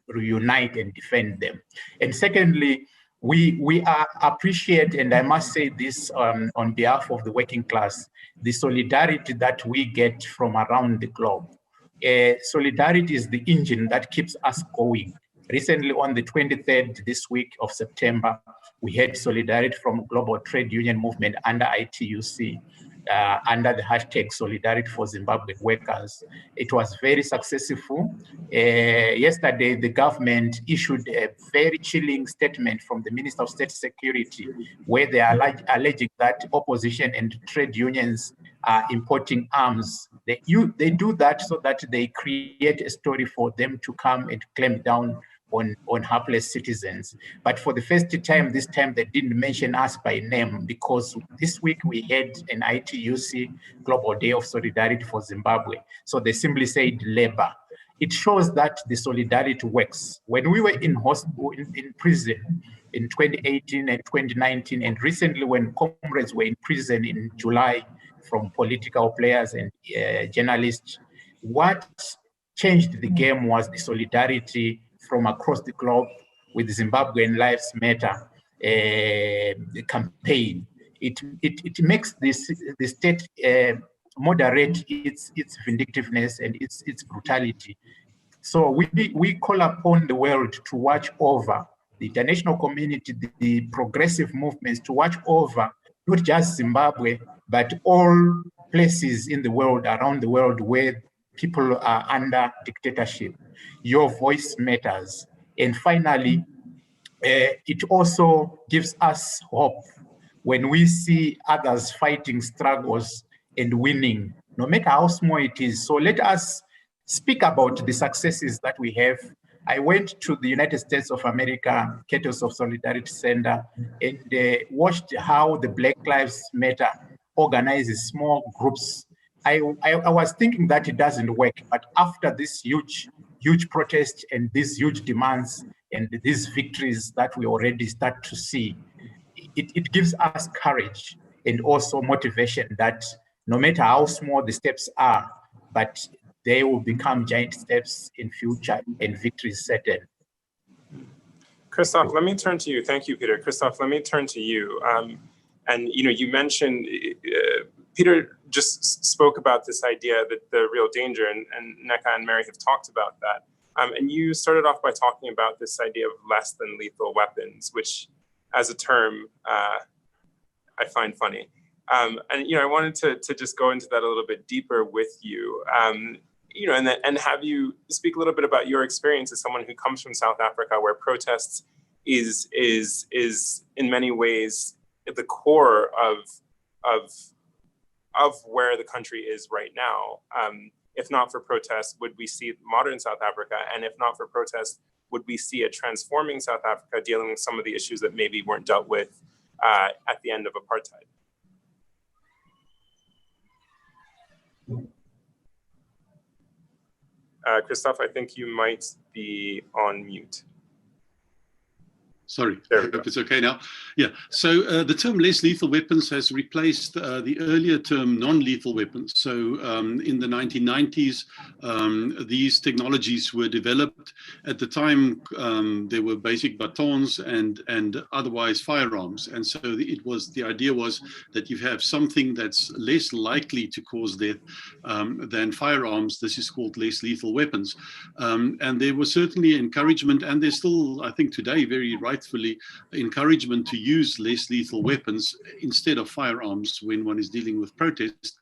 reunite and defend them. And secondly, we appreciate, and I must say this on behalf of the working class, the solidarity that we get from around the globe. Solidarity is the engine that keeps us going. Recently, on the 23rd this week of September, we had solidarity from Global Trade Union Movement under ITUC, under the hashtag Solidarity for Zimbabwe Workers. It was very successful. Yesterday, the government issued a very chilling statement from the Minister of State Security, where they are alleging that opposition and trade unions are importing arms. They do that so that they create a story for them to come and clamp down on helpless citizens. But for the first time, this time they didn't mention us by name, because this week we had an ITUC Global Day of Solidarity for Zimbabwe. So they simply said labor. It shows that the solidarity works. When we were in prison in 2018 and 2019, and recently when comrades were in prison in July from political players and journalists, what changed the game was the solidarity from across the globe with Zimbabwean Lives Matter campaign. It makes the state moderate its vindictiveness and its brutality. So we call upon the world to watch over, the international community, the progressive movements, to watch over not just Zimbabwe, but all places in the world, around the world, where people are under dictatorship. Your voice matters. And finally, it also gives us hope when we see others fighting struggles and winning, no matter how small it is. So let us speak about the successes that we have. I went to the United States of America, Kettles of Solidarity Center, and watched how the Black Lives Matter organizes small groups. I was thinking that it doesn't work, but after this huge protest and these huge demands and these victories that we already start to see, it gives us courage. and also motivation that no matter how small the steps are, but they will become giant steps in future and victory is certain. Christoph, let me turn to you. Thank you, Peter. Christoph, let me turn to you. And you mentioned, Peter just spoke about this idea that the real danger, and Nneka and Mary have talked about that. And you started off by talking about this idea of less than lethal weapons, which as a term, I find funny. And I wanted to just go into that a little bit deeper with you. And have you speak a little bit about your experience as someone who comes from South Africa, where protests is in many ways at the core of where the country is right now. If not for protests, would we see modern South Africa? And if not for protests, would we see a transforming South Africa dealing with some of the issues that maybe weren't dealt with at the end of apartheid? Christoph, I think you might be on mute. Sorry, I hope it's okay now. Yeah, so the term less lethal weapons has replaced the earlier term non-lethal weapons. So in the 1990s, these technologies were developed. At the time, there were basic batons and otherwise firearms. And so the idea was that you have something that's less likely to cause death than firearms. This is called less lethal weapons. And there was certainly encouragement, and there's still, I think today, very rightfully encouragement to use less lethal weapons instead of firearms when one is dealing with protest.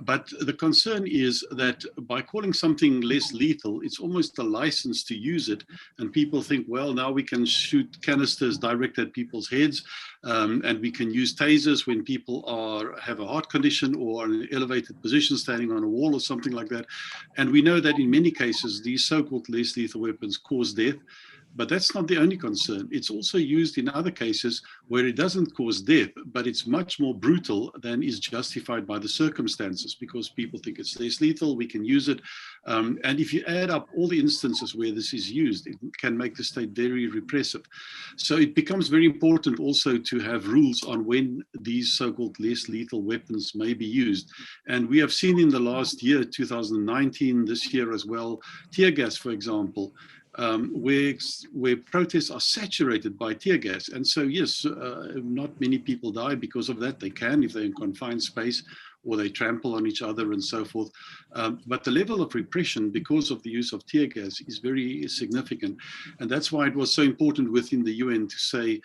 But the concern is that by calling something less lethal, it's almost a license to use it. And people think, well, now we can shoot canisters direct at people's heads, and we can use tasers when people have a heart condition or in an elevated position standing on a wall or something like that. And we know that in many cases, these so-called less lethal weapons cause death. But that's not the only concern. It's also used in other cases where it doesn't cause death, but it's much more brutal than is justified by the circumstances, because people think it's less lethal, we can use it. And if you add up all the instances where this is used, it can make the state very repressive. So it becomes very important also to have rules on when these so-called less lethal weapons may be used. And we have seen in the last year, 2019, this year as well, tear gas, for example, where protests are saturated by tear gas. And so, yes, not many people die because of that. They can if they're in confined space, or they trample on each other and so forth. But the level of repression because of the use of tear gas is very significant. And that's why it was so important within the UN to say,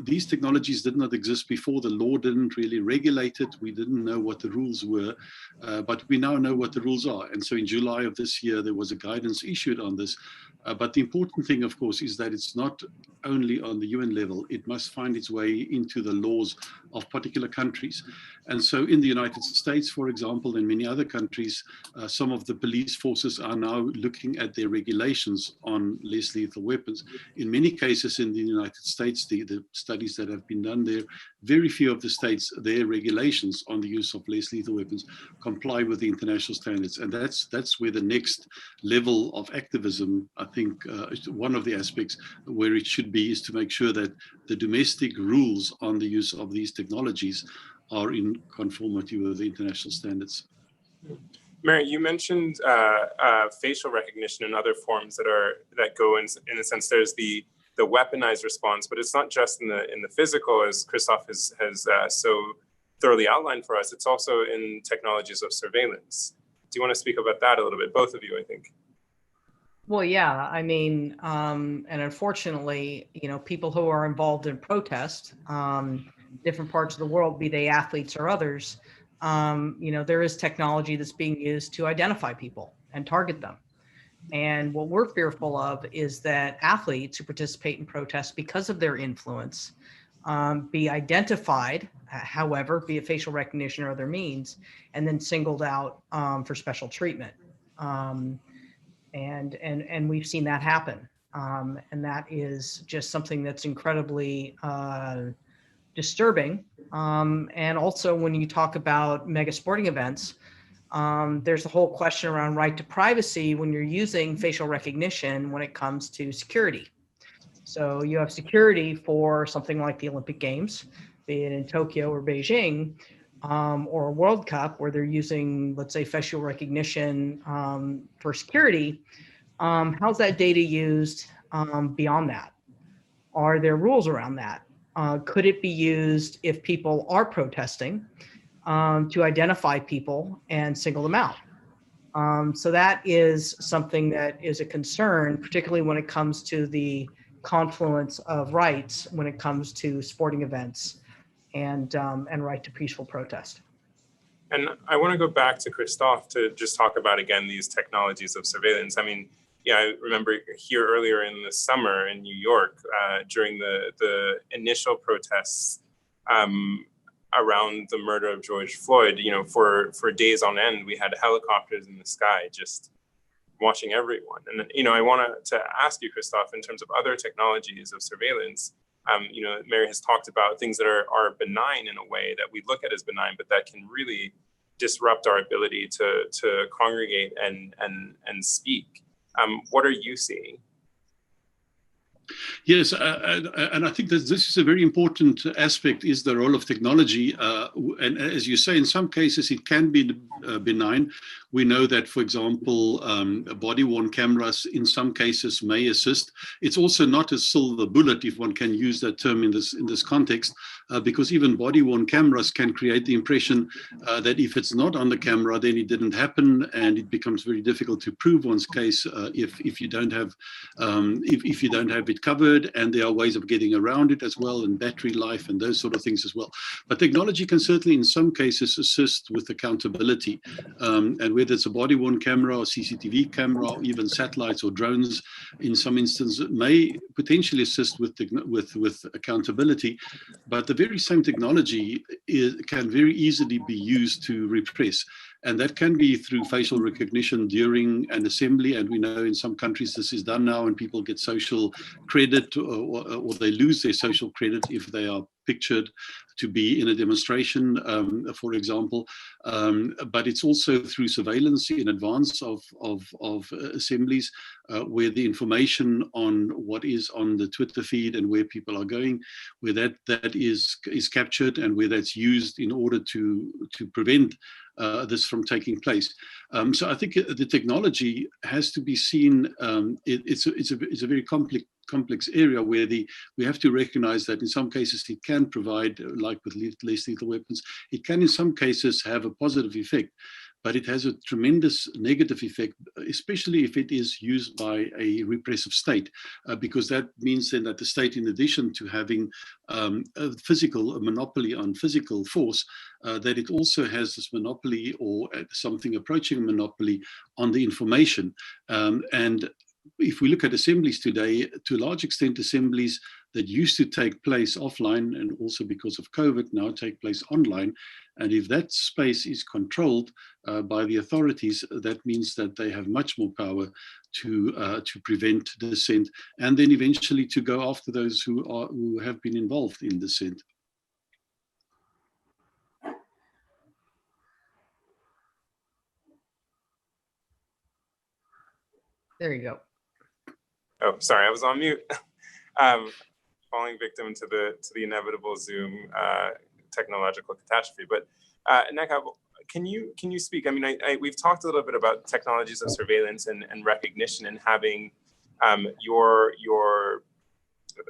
these technologies did not exist before. The law didn't really regulate it. We didn't know what the rules were, but we now know what the rules are. And so in July of this year, there was a guidance issued on this. But the important thing, of course, is that it's not only on the UN level. It must find its way into the laws of particular countries. And so in the United States, for example, and many other countries, some of the police forces are now looking at their regulations on less lethal weapons. In many cases in the United States, the studies that have been done there, very few of the states, their regulations on the use of less lethal weapons comply with the international standards. And that's where the next level of activism, I think, one of the aspects where it should be, is to make sure that the domestic rules on the use of these technologies are in conformity with the international standards. Mary, you mentioned facial recognition and other forms that go in a sense. There's the weaponized response, but it's not just in the physical, as Christoph has so thoroughly outlined for us. It's also in technologies of surveillance. Do you want to speak about that a little bit? Both of you, I think. Well, yeah, I mean, and unfortunately, people who are involved in protest, different parts of the world, be they athletes or others, there is technology that's being used to identify people and target them. And what we're fearful of is that athletes who participate in protests because of their influence be identified, however, via facial recognition or other means, and then singled out for special treatment. And we've seen that happen. And that is just something that's incredibly disturbing. And also when you talk about mega sporting events, there's the whole question around right to privacy when you're using facial recognition when it comes to security. So you have security for something like the Olympic Games, be it in Tokyo or Beijing, or a World Cup where they're using, let's say, facial recognition for security, how's that data used beyond that? Are there rules around that? Could it be used if people are protesting to identify people and single them out? So that is something that is a concern, particularly when it comes to the confluence of rights when it comes to sporting events and right to peaceful protest. And I want to go back to Christophe to just talk about, again, these technologies of surveillance. I mean, yeah, I remember here earlier in the summer in New York during the initial protests around the murder of George Floyd, you know, for days on end, we had helicopters in the sky just watching everyone. And, you know, I wanted to ask you, Christophe, in terms of other technologies of surveillance, you know, Mary has talked about things that are benign in a way that we look at as benign, but that can really disrupt our ability to congregate and speak. What are you seeing? Yes, and I think that this is a very important aspect, is the role of technology. And as you say, in some cases it can be benign. We know that, for example, body-worn cameras in some cases may assist. It's also not a silver bullet, if one can use that term in this context, because even body-worn cameras can create the impression that if it's not on the camera, then it didn't happen, and it becomes very difficult to prove one's case if you don't have if you don't have it covered. And there are ways of getting around it as well, and battery life and those sort of things as well. But technology can certainly in some cases assist with accountability, and whether it's a body-worn camera or CCTV camera or even satellites or drones, in some instances may potentially assist with accountability. But the very same technology can very easily be used to repress. And that can be through facial recognition during an assembly. And we know in some countries this is done now, and people get social credit or they lose their social credit if they are pictured to be in a demonstration, for example. But it's also through surveillance in advance of assemblies, where the information on what is on the Twitter feed and where people are going, where that is captured, and where that's used in order to prevent this from taking place. So I think the technology has to be seen. It's a very complex area where we have to recognize that in some cases it can provide, like with less lethal weapons, it can in some cases have a positive effect, but it has a tremendous negative effect, especially if it is used by a repressive state, because that means then that the state, in addition to having a monopoly on physical force, that it also has this monopoly, or something approaching a monopoly, on the information. And if we look at assemblies today, to a large extent, assemblies that used to take place offline, and also because of COVID now take place online. And if that space is controlled by the authorities, that means that they have much more power to prevent dissent, and then eventually to go after those who have been involved in dissent. There you go. Oh, sorry, I was on mute. Falling victim to the inevitable Zoom technological catastrophe. But Nneka, can you speak? I mean, we've talked a little bit about technologies of surveillance and recognition, and having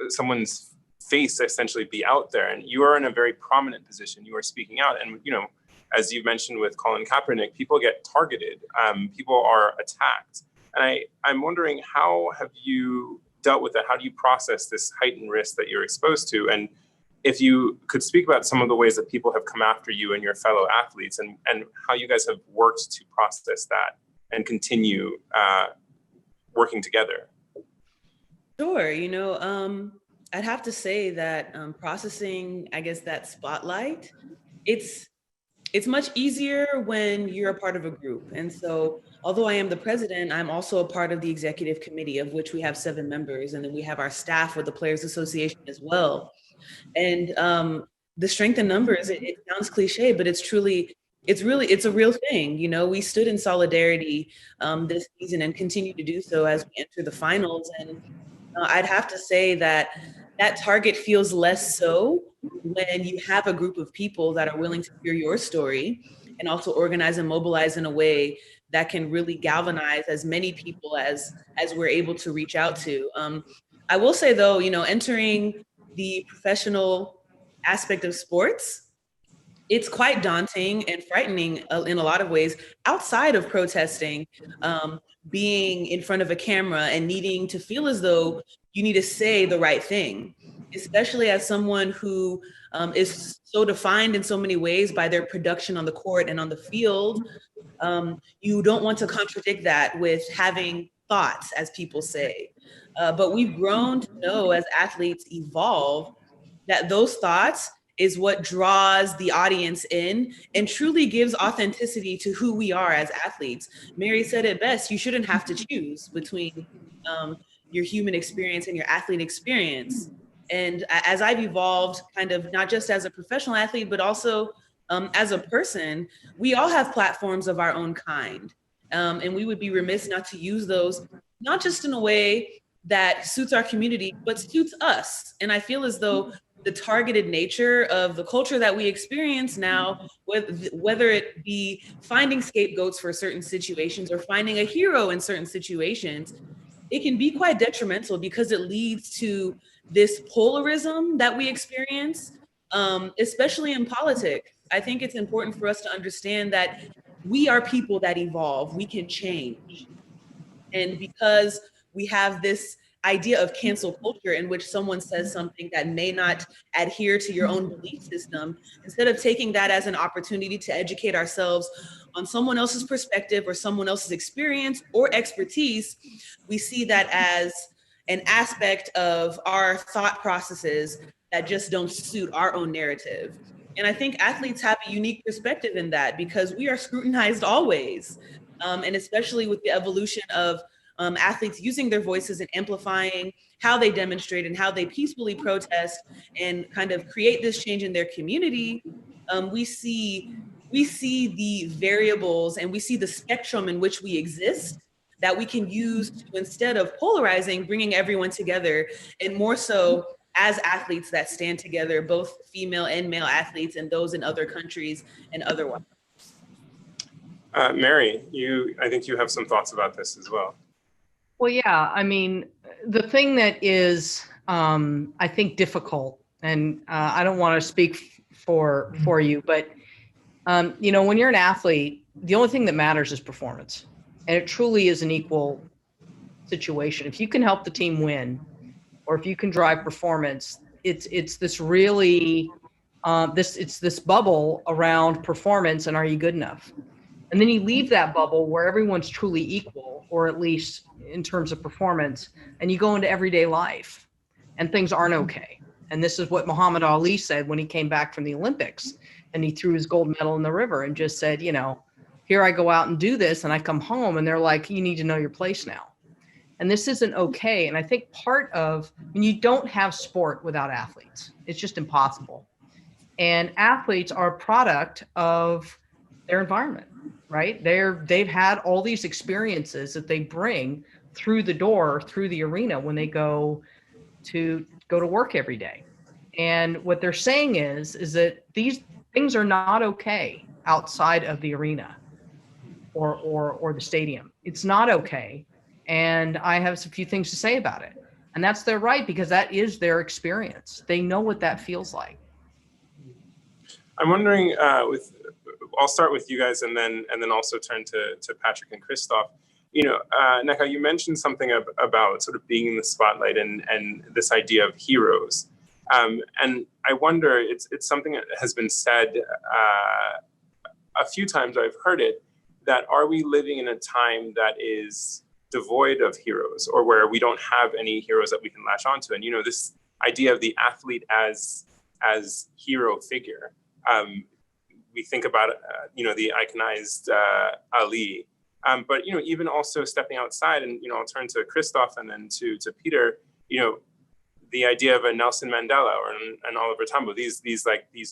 someone's face essentially be out there, and you are in a very prominent position. You are speaking out, and you know, as you mentioned with Colin Kaepernick, people get targeted, people are attacked. And I'm wondering, how have you dealt with that? How do you process this heightened risk that you're exposed to? And if you could speak about some of the ways that people have come after you and your fellow athletes, and how you guys have worked to process that and continue working together. Sure. You know, I'd have to say that processing, I guess, that spotlight, it's much easier when you're a part of a group. And so, although I am the president, I'm also a part of the executive committee, of which we have 7 members. And then we have our staff with the Players Association as well. And the strength in numbers, it sounds cliche, but it's a real thing. You know, we stood in solidarity this season and continue to do so as we enter the finals. And I'd have to say that target feels less so when you have a group of people that are willing to hear your story and also organize and mobilize in a way that can really galvanize as many people as we're able to reach out to. I will say though, entering the professional aspect of sports, it's quite daunting and frightening in a lot of ways outside of protesting, being in front of a camera and needing to feel as though you need to say the right thing, especially as someone who is so defined in so many ways by their production on the court and on the field. You don't want to contradict that with having thoughts, as people say. But we've grown to know as athletes evolve that those thoughts is what draws the audience in and truly gives authenticity to who we are as athletes. Mary said it best, you shouldn't have to choose between your human experience and your athlete experience. And as I've evolved, kind of not just as a professional athlete, but also as a person, we all have platforms of our own kind. And we would be remiss not to use those, not just in a way that suits our community, but suits us. And I feel as though the targeted nature of the culture that we experience now, whether it be finding scapegoats for certain situations or finding a hero in certain situations, it can be quite detrimental because it leads to this polarism that we experience, especially in politics. I think it's important for us to understand that we are people that evolve, we can change. And because we have this idea of cancel culture in which someone says something that may not adhere to your own belief system, instead of taking that as an opportunity to educate ourselves on someone else's perspective or someone else's experience or expertise, we see that as an aspect of our thought processes that just don't suit our own narrative. And I think athletes have a unique perspective in that because we are scrutinized always. And especially with the evolution of athletes using their voices and amplifying how they demonstrate and how they peacefully protest and kind of create this change in their community, we see the variables and we see the spectrum in which we exist that we can use to, instead of polarizing, bringing everyone together, and more so as athletes that stand together, both female and male athletes and those in other countries and otherwise. Mary, I think you have some thoughts about this as well. Well, yeah, I mean, the thing that is, I think, difficult, and I don't want to speak for you, but, when you're an athlete, the only thing that matters is performance. And it truly is an equal situation. If you can help the team win, or if you can drive performance, it's this really, it's this bubble around performance and are you good enough? And then you leave that bubble where everyone's truly equal, or at least in terms of performance, and you go into everyday life and things aren't okay. And this is what Muhammad Ali said when he came back from the Olympics and he threw his gold medal in the river and just said, here I go out and do this and I come home and they're like, you need to know your place now. And this isn't okay. And I think you don't have sport without athletes. It's just impossible. And athletes are a product of their environment, right? They've had all these experiences that they bring through the door, through the arena when they go to work every day. And what they're saying is that these things are not okay outside of the arena or the stadium. It's not okay. And I have a few things to say about it. And that's their right, because that is their experience. They know what that feels like. I'm wondering, I'll start with you guys and then also turn to Patrick and Christoph. Nneka, you mentioned something about sort of being in the spotlight and this idea of heroes. And I wonder, it's something that has been said a few times, I've heard it, that are we living in a time that is devoid of heroes, or where we don't have any heroes that we can latch onto? And, this idea of the athlete as hero figure, we think about, the iconized Ali, but, even also stepping outside, and, I'll turn to Christoph and then to Peter, the idea of a Nelson Mandela or an Oliver Tambo, these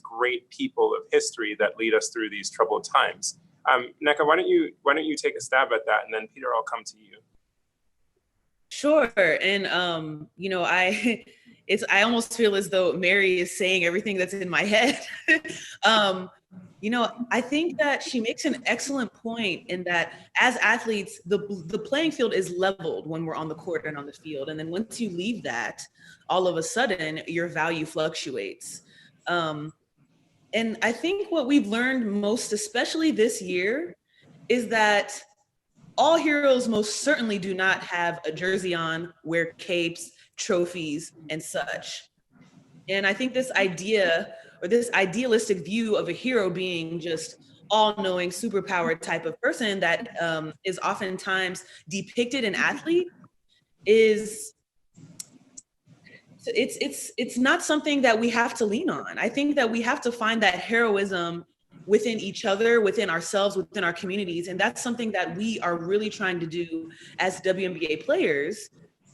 great people of history that lead us through these troubled times. Nneka, why don't you take a stab at that, and then Peter, I'll come to you. Sure. And, you know, I almost feel as though Mary is saying everything that's in my head. You know, I think that she makes an excellent point in that as athletes, the playing field is leveled when we're on the court and on the field. And then once you leave that, all of a sudden your value fluctuates. And I think what we've learned most, especially this year, is that all heroes most certainly do not have a jersey on, wear capes, trophies, and such. And I think this idea, or this idealistic view of a hero being just all-knowing, superpowered type of person that is oftentimes depicted in athlete is, it's not something that we have to lean on. I think that we have to find that heroism within each other, within ourselves, within our communities. And that's something that we are really trying to do as WNBA players,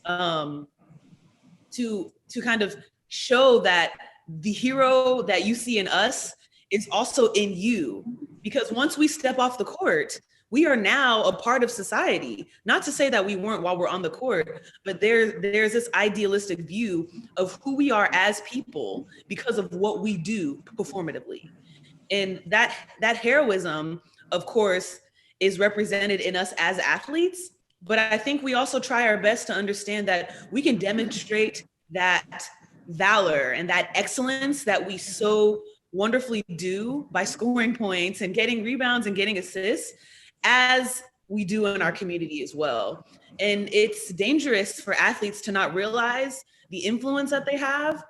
to kind of show that the hero that you see in us is also in you. Because once we step off the court, we are now a part of society. Not to say that we weren't while we're on the court, but there's this idealistic view of who we are as people because of what we do performatively. And that heroism, of course, is represented in us as athletes. But I think we also try our best to understand that we can demonstrate that valor and that excellence that we so wonderfully do by scoring points and getting rebounds and getting assists, as we do in our community as well. And it's dangerous for athletes to not realize the influence that they have,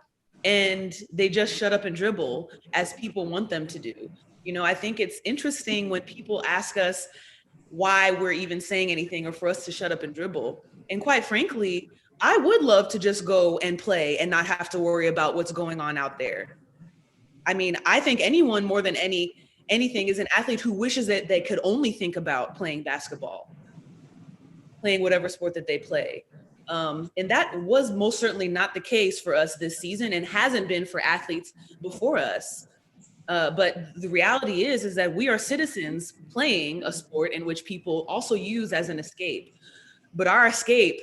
and they just shut up and dribble as people want them to do. You know, I think it's interesting when people ask us why we're even saying anything or for us to shut up and dribble. And quite frankly, I would love to just go and play and not have to worry about what's going on out there. I mean, I think anyone more than anything is an athlete who wishes that they could only think about playing basketball, playing whatever sport that they play. And that was most certainly not the case for us this season, and hasn't been for athletes before us. But the reality is that we are citizens playing a sport in which people also use as an escape. But our escape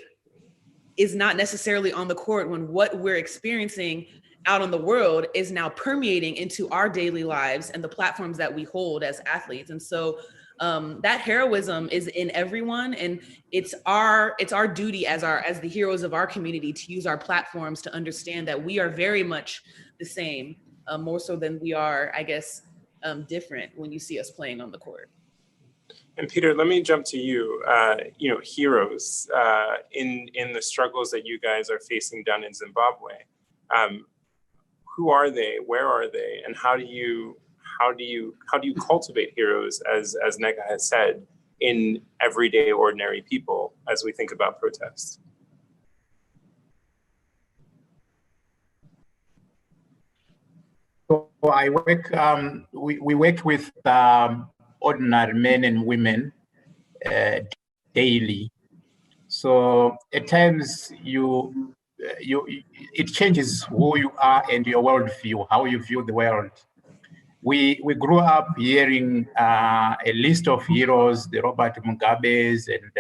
is not necessarily on the court, when what we're experiencing out in the world is now permeating into our daily lives and the platforms that we hold as athletes. And so that heroism is in everyone, and it's our duty as the heroes of our community to use our platforms to understand that we are very much the same, more so than we are, I guess, different when you see us playing on the court. And Peter, let me jump to you. You know, heroes in the struggles that you guys are facing down in Zimbabwe. Who are they? Where are they? And how do you cultivate heroes, as Nega has said, in everyday ordinary people as we think about protest? So I work. We work with ordinary men and women daily. So at times it changes who you are and your worldview, how you view the world. We grew up hearing a list of heroes, the Robert Mugabes and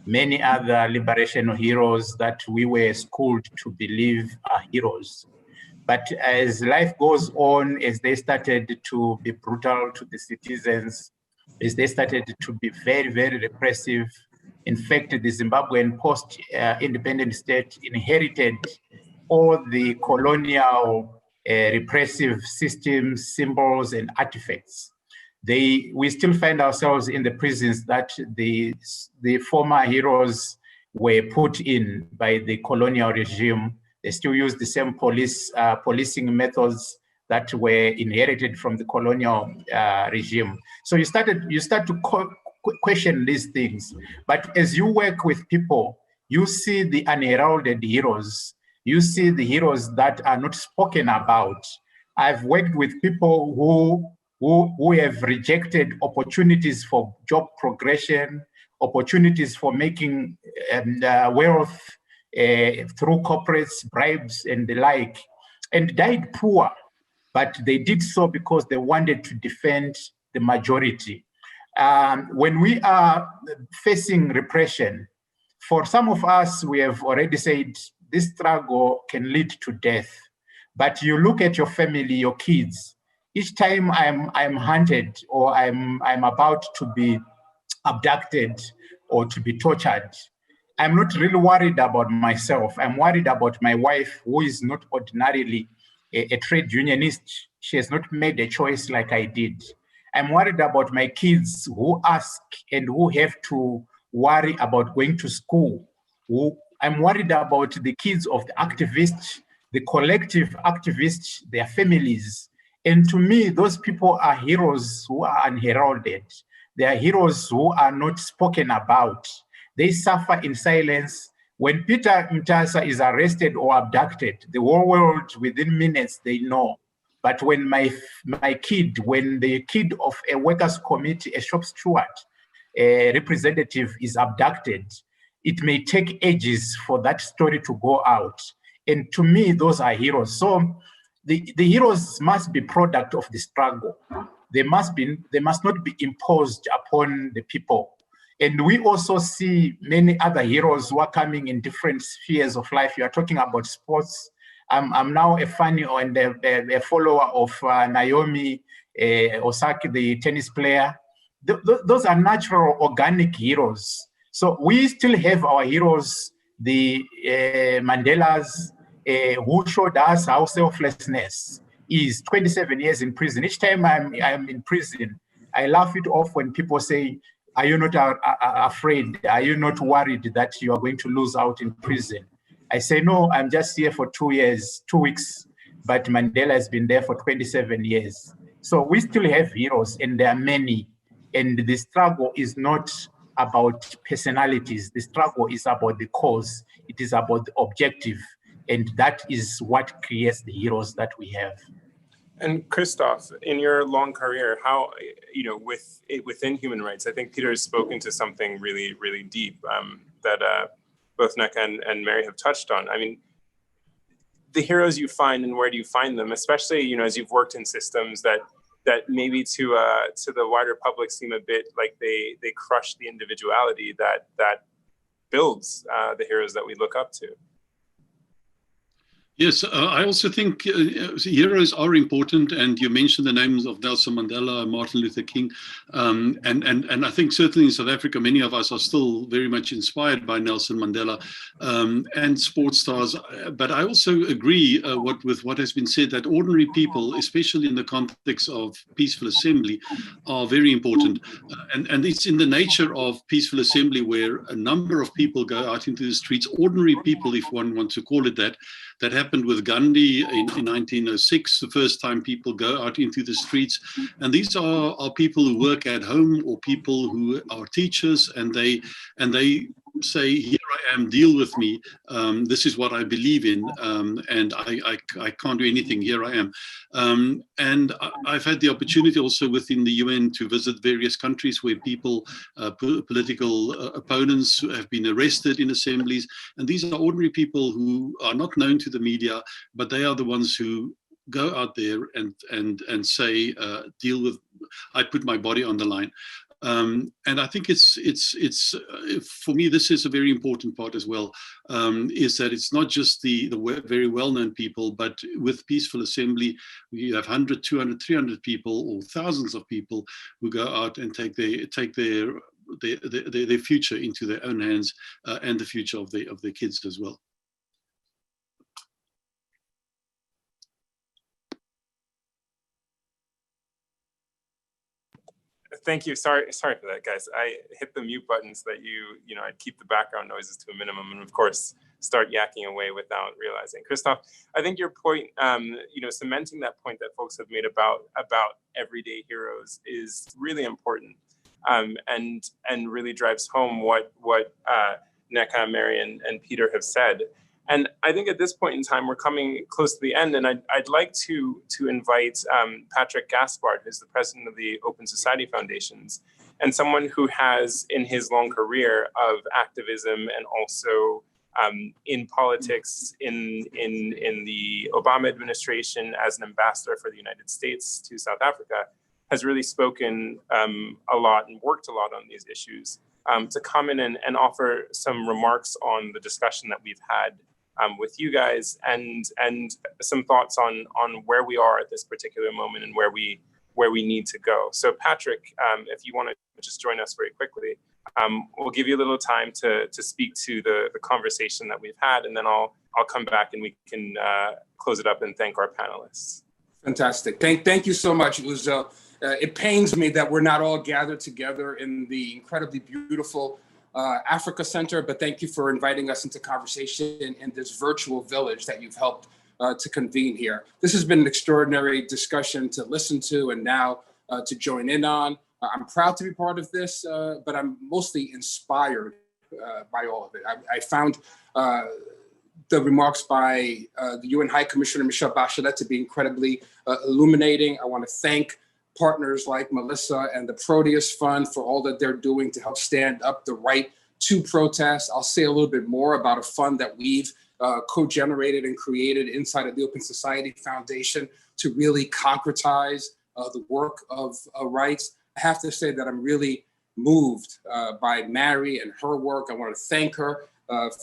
many other liberation heroes that we were schooled to believe are heroes. But as life goes on, as they started to be brutal to the citizens, as they started to be very, very repressive, in fact, the Zimbabwean post-independent state inherited all the colonial repressive systems, symbols, and artifacts. We still find ourselves in the prisons that the former heroes were put in by the colonial regime. They still use the same policing methods that were inherited from the colonial regime. So you start to question these things. But as you work with people, you see the unheralded heroes. You see the heroes that are not spoken about. I've worked with people who have rejected opportunities for job progression, opportunities for making wealth through corporates, bribes, and the like, and died poor. But they did so because they wanted to defend the majority. When we are facing repression, For some of us, we have already said this struggle can lead to death. But you look at your family, your kids. Each time I'm hunted or I'm about to be abducted or to be tortured, I'm not really worried about myself. I'm worried about my wife, who is not ordinarily a trade unionist. She has not made a choice like I did. I'm worried about my kids who ask and who have to worry about going to school. I'm worried about the kids of the activists, the collective activists, their families. And to me, those people are heroes who are unheralded. They are heroes who are not spoken about. They suffer in silence. When Peter Mtasa is arrested or abducted, the whole world within minutes, they know. But when my kid, when the kid of a workers' committee, a shop steward, a representative is abducted, it may take ages for that story to go out. And to me, those are heroes. So the heroes must be product of the struggle. They must not be imposed upon the people. And we also see many other heroes who are coming in different spheres of life. You are talking about sports. I'm now a fan and a follower of Naomi Osaka, the tennis player. Those are natural, organic heroes. So we still have our heroes, the Mandelas, who showed us how selflessness is. 27 years in prison. Each time I'm in prison, I laugh it off when people say, are you not afraid? Are you not worried that you are going to lose out in prison? I say, no, I'm just here for 2 years, 2 weeks, but Mandela has been there for 27 years. So we still have heroes, and there are many. And the struggle is not about personalities. The struggle is about the cause. It is about the objective. And that is what creates the heroes that we have. And Christoph, in your long career, how, within human rights, I think Peter has spoken to something really, really deep that both Neka and Mary have touched on. I mean, the heroes you find, and where do you find them, especially, as you've worked in systems that maybe to the wider public seem a bit like they crush the individuality that builds the heroes that we look up to. Yes, I also think heroes are important, and you mentioned the names of Nelson Mandela, Martin Luther King, and I think certainly in South Africa, many of us are still very much inspired by Nelson Mandela and sports stars. But I also agree with what has been said, that ordinary people, especially in the context of peaceful assembly, are very important. And it's in the nature of peaceful assembly where a number of people go out into the streets, ordinary people, if one wants to call it that. That happened with Gandhi in 1906, the first time people go out into the streets. And these are people who work at home or people who are teachers, and they say, here I am, deal with me. This is what I believe in, and I can't do anything. Here I am. And I've had the opportunity also within the UN to visit various countries where people, political opponents have been arrested in assemblies. And these are ordinary people who are not known to the media, but they are the ones who go out there and say, deal with, I put my body on the line. And I think it's for me, this is a very important part as well, is that it's not just the very well-known people, but with peaceful assembly, we have 100, 200, 300 people or thousands of people who go out and take their future into their own hands, and the future of their kids as well. Thank you. Sorry for that, guys. I hit the mute button so that I'd keep the background noises to a minimum, and of course start yakking away without realizing. Christoph, I think your point, cementing that point that folks have made about everyday heroes is really important, and really drives home what Neka, Mary, and Peter have said. And I think at this point in time, we're coming close to the end, and I'd like to invite Patrick Gaspard, who's the president of the Open Society Foundations, and someone who has, in his long career of activism and also in politics in the Obama administration as an ambassador for the United States to South Africa, has really spoken a lot and worked a lot on these issues. to come in and offer some remarks on the discussion that we've had with you guys, and some thoughts on where we are at this particular moment and where we need to go. So Patrick, if you want to just join us very quickly, we'll give you a little time to speak to the conversation that we've had, and then I'll come back and we can close it up and thank our panelists. Fantastic. Thank you so much, Uzo. It pains me that we're not all gathered together in the incredibly beautiful Africa Center, but thank you for inviting us into conversation in this virtual village that you've helped to convene here. This has been an extraordinary discussion to listen to and now to join in on. I'm proud to be part of this, but I'm mostly inspired by all of it. I found the remarks by the UN High Commissioner Michelle Bachelet to be incredibly illuminating. I want to thank partners like Melissa and the Proteus Fund for all that they're doing to help stand up the right to protest. I'll say a little bit more about a fund that we've co-generated and created inside of the Open Society Foundation to really concretize the work of rights. I have to say that I'm really moved by Mary and her work. I want to thank her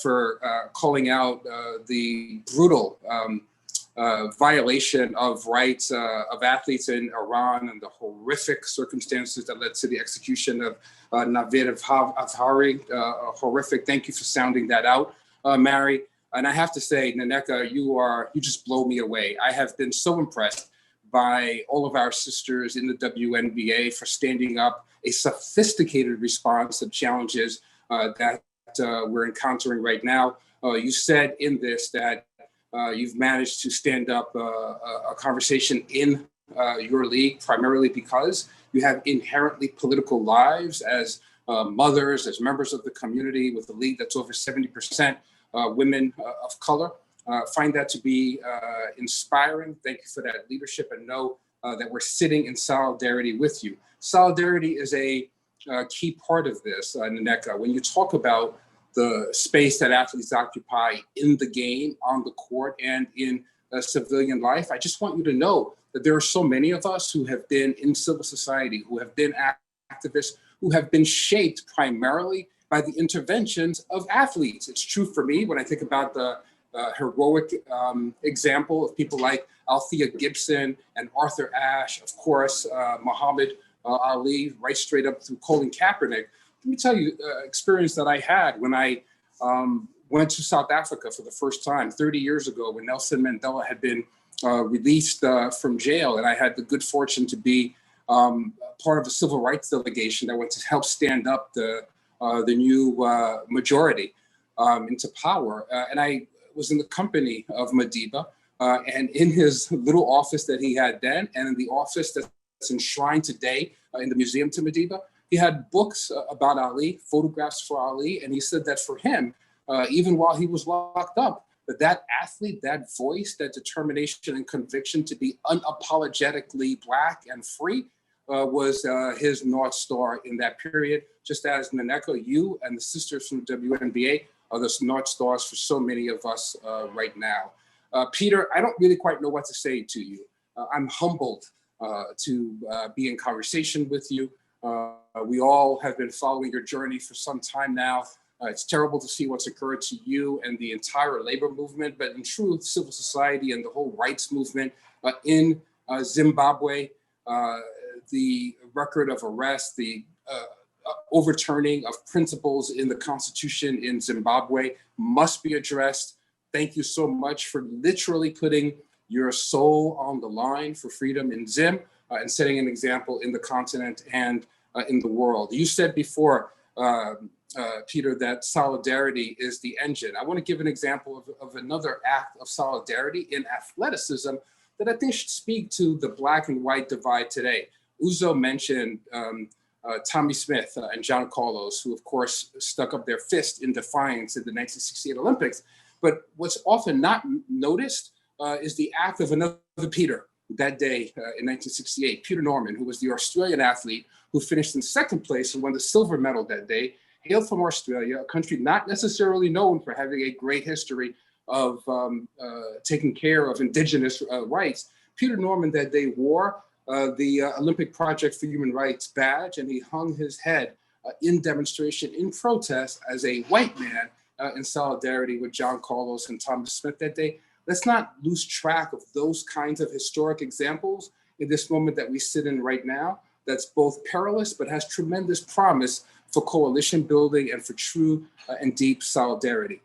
for calling out the brutal violation of rights of athletes in Iran and the horrific circumstances that led to the execution of Navid Afshari. Horrific. Thank you for sounding that out, Mary. And I have to say, Nneka, you just blow me away. I have been so impressed by all of our sisters in the WNBA for standing up a sophisticated response to challenges that we're encountering right now. You said in this that you've managed to stand up a conversation in your league, primarily because you have inherently political lives as mothers, as members of the community, with a league that's over 70% women of color. Find that to be inspiring. Thank you for that leadership, and know that we're sitting in solidarity with you. Solidarity is a key part of this, Nneka. When you talk about the space that athletes occupy in the game, on the court, and in civilian life, I just want you to know that there are so many of us who have been in civil society, who have been activists, who have been shaped primarily by the interventions of athletes. It's true for me when I think about the heroic example of people like Althea Gibson and Arthur Ashe, of course, Muhammad Ali, right straight up through Colin Kaepernick. Let me tell you experience that I had when I went to South Africa for the first time 30 years ago, when Nelson Mandela had been released from jail. And I had the good fortune to be part of a civil rights delegation that went to help stand up the new majority into power. And I was in the company of Madiba, and in his little office that he had then, and in the office that's enshrined today in the museum to Madiba, he had books about Ali, photographs for Ali, and he said that for him, even while he was locked up, that athlete, that voice, that determination and conviction to be unapologetically Black and free was his North Star in that period. Just as Nneka, you and the sisters from the WNBA are the North Stars for so many of us right now. Peter, I don't really quite know what to say to you. I'm humbled to be in conversation with you. We all have been following your journey for some time now. It's terrible to see what's occurred to you and the entire labor movement, but in truth, civil society and the whole rights movement in Zimbabwe, the record of arrest, the overturning of principles in the constitution in Zimbabwe must be addressed. Thank you so much for literally putting your soul on the line for freedom in Zim and setting an example in the continent and in the world. You said before, Peter, that solidarity is the engine. I want to give an example of another act of solidarity in athleticism that I think should speak to the Black and white divide today. Uzo mentioned Tommy Smith and John Carlos, who of course stuck up their fist in defiance in the 1968 Olympics. But what's often not noticed is the act of another Peter that day in 1968, Peter Norman, who was the Australian athlete who finished in second place and won the silver medal that day, hailed from Australia, a country not necessarily known for having a great history of taking care of indigenous rights. Peter Norman that day wore the Olympic Project for Human Rights badge, and he hung his head in demonstration, in protest as a white man in solidarity with John Carlos and Thomas Smith that day. Let's not lose track of those kinds of historic examples in this moment that we sit in right now, that's both perilous but has tremendous promise for coalition building and for true and deep solidarity.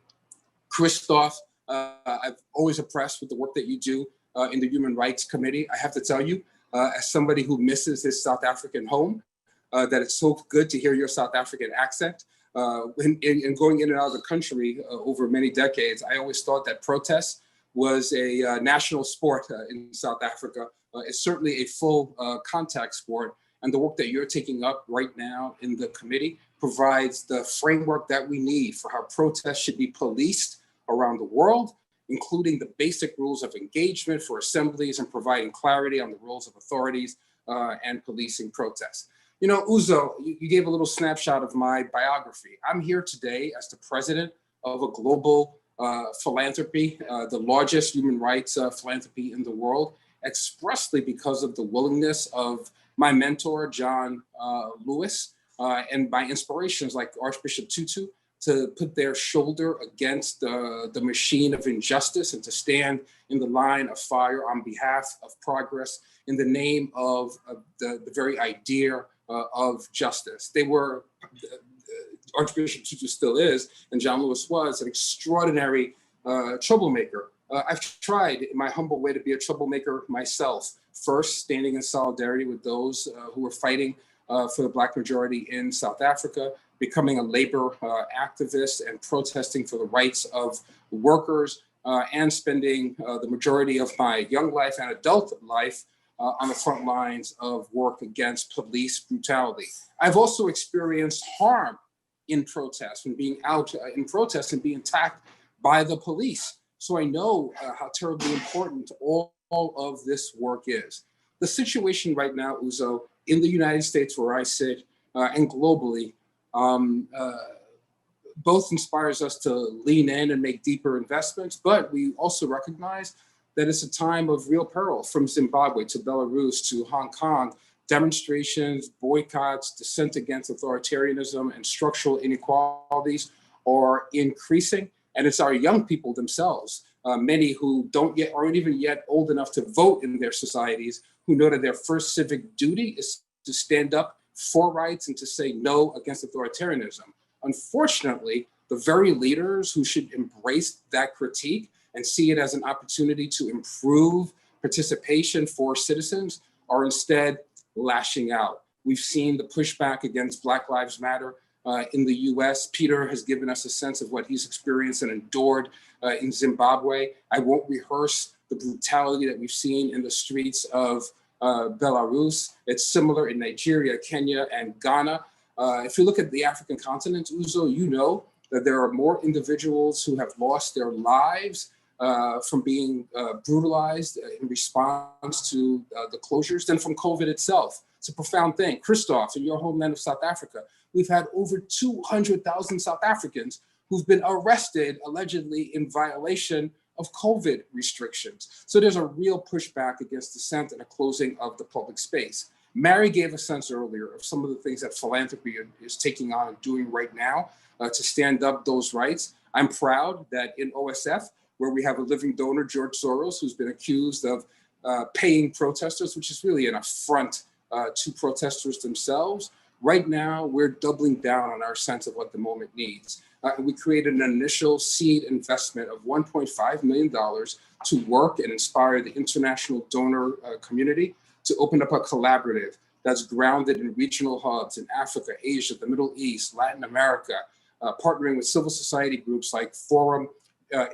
Christoph, I'm always impressed with the work that you do in the Human Rights Committee. I have to tell you, as somebody who misses his South African home, that it's so good to hear your South African accent. In going in and out of the country over many decades, I always thought that protest was a national sport in South Africa. It's certainly a full contact sport. And the work that you're taking up right now in the committee provides the framework that we need for how protests should be policed around the world, including the basic rules of engagement for assemblies and providing clarity on the roles of authorities and policing protests. You know, Uzo, you gave a little snapshot of my biography. I'm here today as the president of a global philanthropy, the largest human rights philanthropy in the world, expressly because of the willingness of my mentor, John Lewis, and my inspirations like Archbishop Tutu, to put their shoulder against the machine of injustice and to stand in the line of fire on behalf of progress in the name of the very idea of justice. They were, Archbishop Tutu still is, and John Lewis was, an extraordinary troublemaker. I've tried in my humble way to be a troublemaker myself, first standing in solidarity with those who were fighting for the Black majority in South Africa, becoming a labor activist and protesting for the rights of workers, and spending the majority of my young life and adult life on the front lines of work against police brutality. I've also experienced harm in protest, from being out in protest and being attacked by the police. So I know how terribly important all of this work is. The situation right now, Uzo, in the United States where I sit and globally, both inspires us to lean in and make deeper investments, but we also recognize that it's a time of real peril, from Zimbabwe to Belarus to Hong Kong. Demonstrations, boycotts, dissent against authoritarianism and structural inequalities are increasing. And it's our young people themselves, many who aren't even yet old enough to vote in their societies, who know that their first civic duty is to stand up for rights and to say no against authoritarianism. Unfortunately, the very leaders who should embrace that critique and see it as an opportunity to improve participation for citizens are instead lashing out. We've seen the pushback against Black Lives Matter in the US. Peter has given us a sense of what he's experienced and endured in Zimbabwe. I won't rehearse the brutality that we've seen in the streets of Belarus. It's similar in Nigeria, Kenya, and Ghana. If you look at the African continent, Uzo, you know that there are more individuals who have lost their lives from being brutalized in response to the closures than from COVID itself. It's a profound thing. Christoph, in your homeland of South Africa, we've had over 200,000 South Africans who've been arrested allegedly in violation of COVID restrictions. So there's a real pushback against dissent and a closing of the public space. Mary gave a sense earlier of some of the things that philanthropy is taking on and doing right now to stand up those rights. I'm proud that in OSF, where we have a living donor, George Soros, who's been accused of paying protesters, which is really an affront to protesters themselves. Right now, we're doubling down on our sense of what the moment needs. We created an initial seed investment of $1.5 million to work and inspire the international donor community to open up a collaborative that's grounded in regional hubs in Africa, Asia, the Middle East, Latin America, partnering with civil society groups like Forum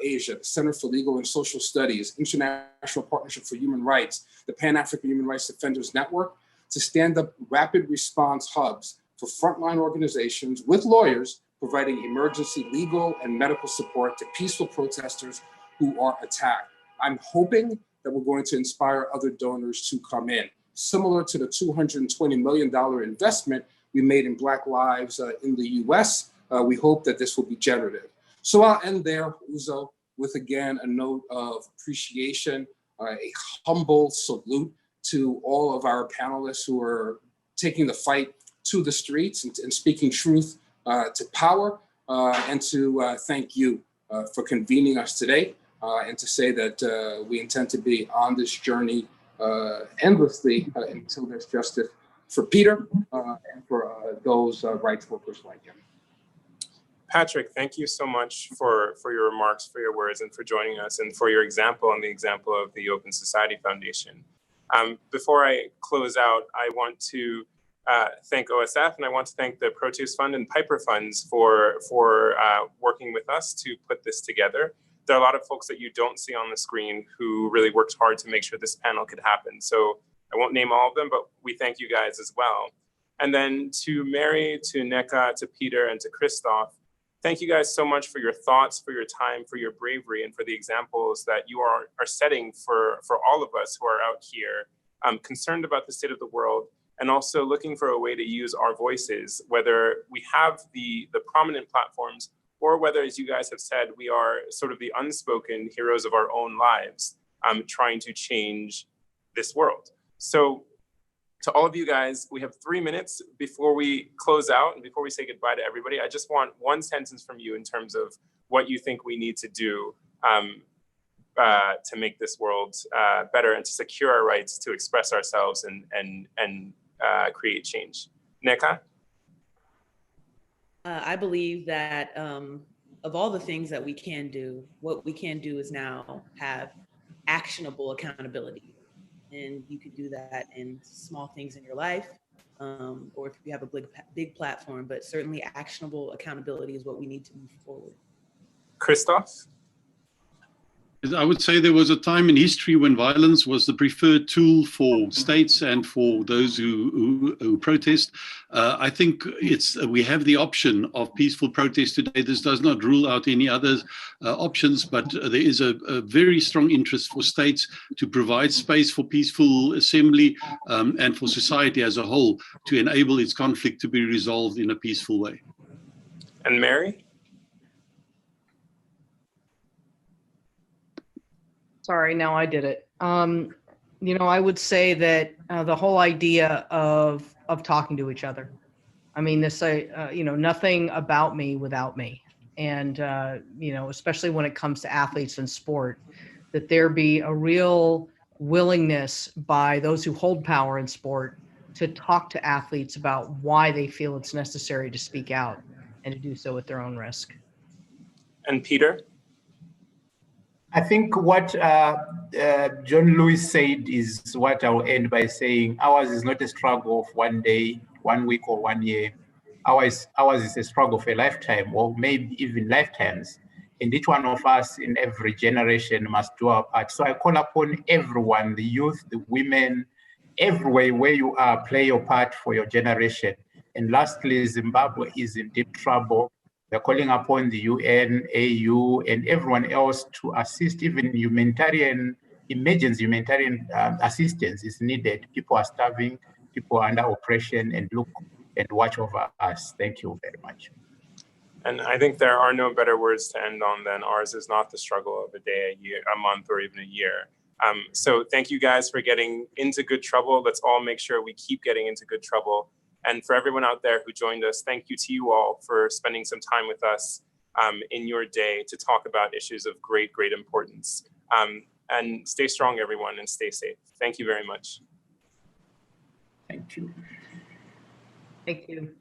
Asia, the Center for Legal and Social Studies, International Partnership for Human Rights, the Pan-African Human Rights Defenders Network, to stand up rapid response hubs for frontline organizations with lawyers providing emergency legal and medical support to peaceful protesters who are attacked. I'm hoping that we're going to inspire other donors to come in. Similar to the $220 million investment we made in Black Lives in the US, we hope that this will be generative. So I'll end there, Uzo, with again a note of appreciation, a humble salute to all of our panelists who are taking the fight to the streets and speaking truth to power, and to thank you for convening us today, and to say that we intend to be on this journey endlessly until there's justice for Peter and for those rights workers like him. Patrick, thank you so much for your remarks, for your words, and for joining us, and for your example and the example of the Open Society Foundation. Before I close out, I want to thank OSF, and I want to thank the Proteus Fund and Piper Funds for working with us to put this together. There are a lot of folks that you don't see on the screen who really worked hard to make sure this panel could happen. So I won't name all of them, but we thank you guys as well. And then to Mary, to Nneka, to Peter, and to Christoph, thank you guys so much for your thoughts, for your time, for your bravery, and for the examples that you are setting for all of us who are out here concerned about the state of the world, and also looking for a way to use our voices, whether we have the prominent platforms, or whether, as you guys have said, we are sort of the unspoken heroes of our own lives, trying to change this world. So to all of you guys, we have 3 minutes before we close out and before we say goodbye to everybody. I just want one sentence from you in terms of what you think we need to do to make this world better and to secure our rights to express ourselves and create change. Nneka? I believe that of all the things that we can do, what we can do is now have actionable accountability. And you could do that in small things in your life, or if you have a big platform, but certainly actionable accountability is what we need to move forward. Christoph? I would say there was a time in history when violence was the preferred tool for states and for those who protest. I think we have the option of peaceful protest today. This does not rule out any other options, but there is a very strong interest for states to provide space for peaceful assembly and for society as a whole to enable its conflict to be resolved in a peaceful way. And Mary? Sorry, now I did it. I would say that the whole idea of talking to each other. I mean, this, nothing about me without me. And, especially when it comes to athletes and sport, that there be a real willingness by those who hold power in sport to talk to athletes about why they feel it's necessary to speak out and to do so at their own risk. And Peter? I think what John Lewis said is what I'll end by saying. Ours is not a struggle of one day, 1 week, or 1 year. Ours is a struggle of a lifetime, or maybe even lifetimes. And each one of us in every generation must do our part. So I call upon everyone, the youth, the women, everywhere where you are, play your part for your generation. And lastly, Zimbabwe is in deep trouble. We're calling upon the UN, AU, and everyone else to assist. Even emergency humanitarian assistance is needed. People are starving, people are under oppression, and look and watch over us. Thank you very much. And I think there are no better words to end on than ours is not the struggle of a day, a year, a month, or even a year. So thank you guys for getting into good trouble. Let's all make sure we keep getting into good trouble. And for everyone out there who joined us, thank you to you all for spending some time with us in your day to talk about issues of great, great importance. And stay strong, everyone, and stay safe. Thank you very much. Thank you. Thank you.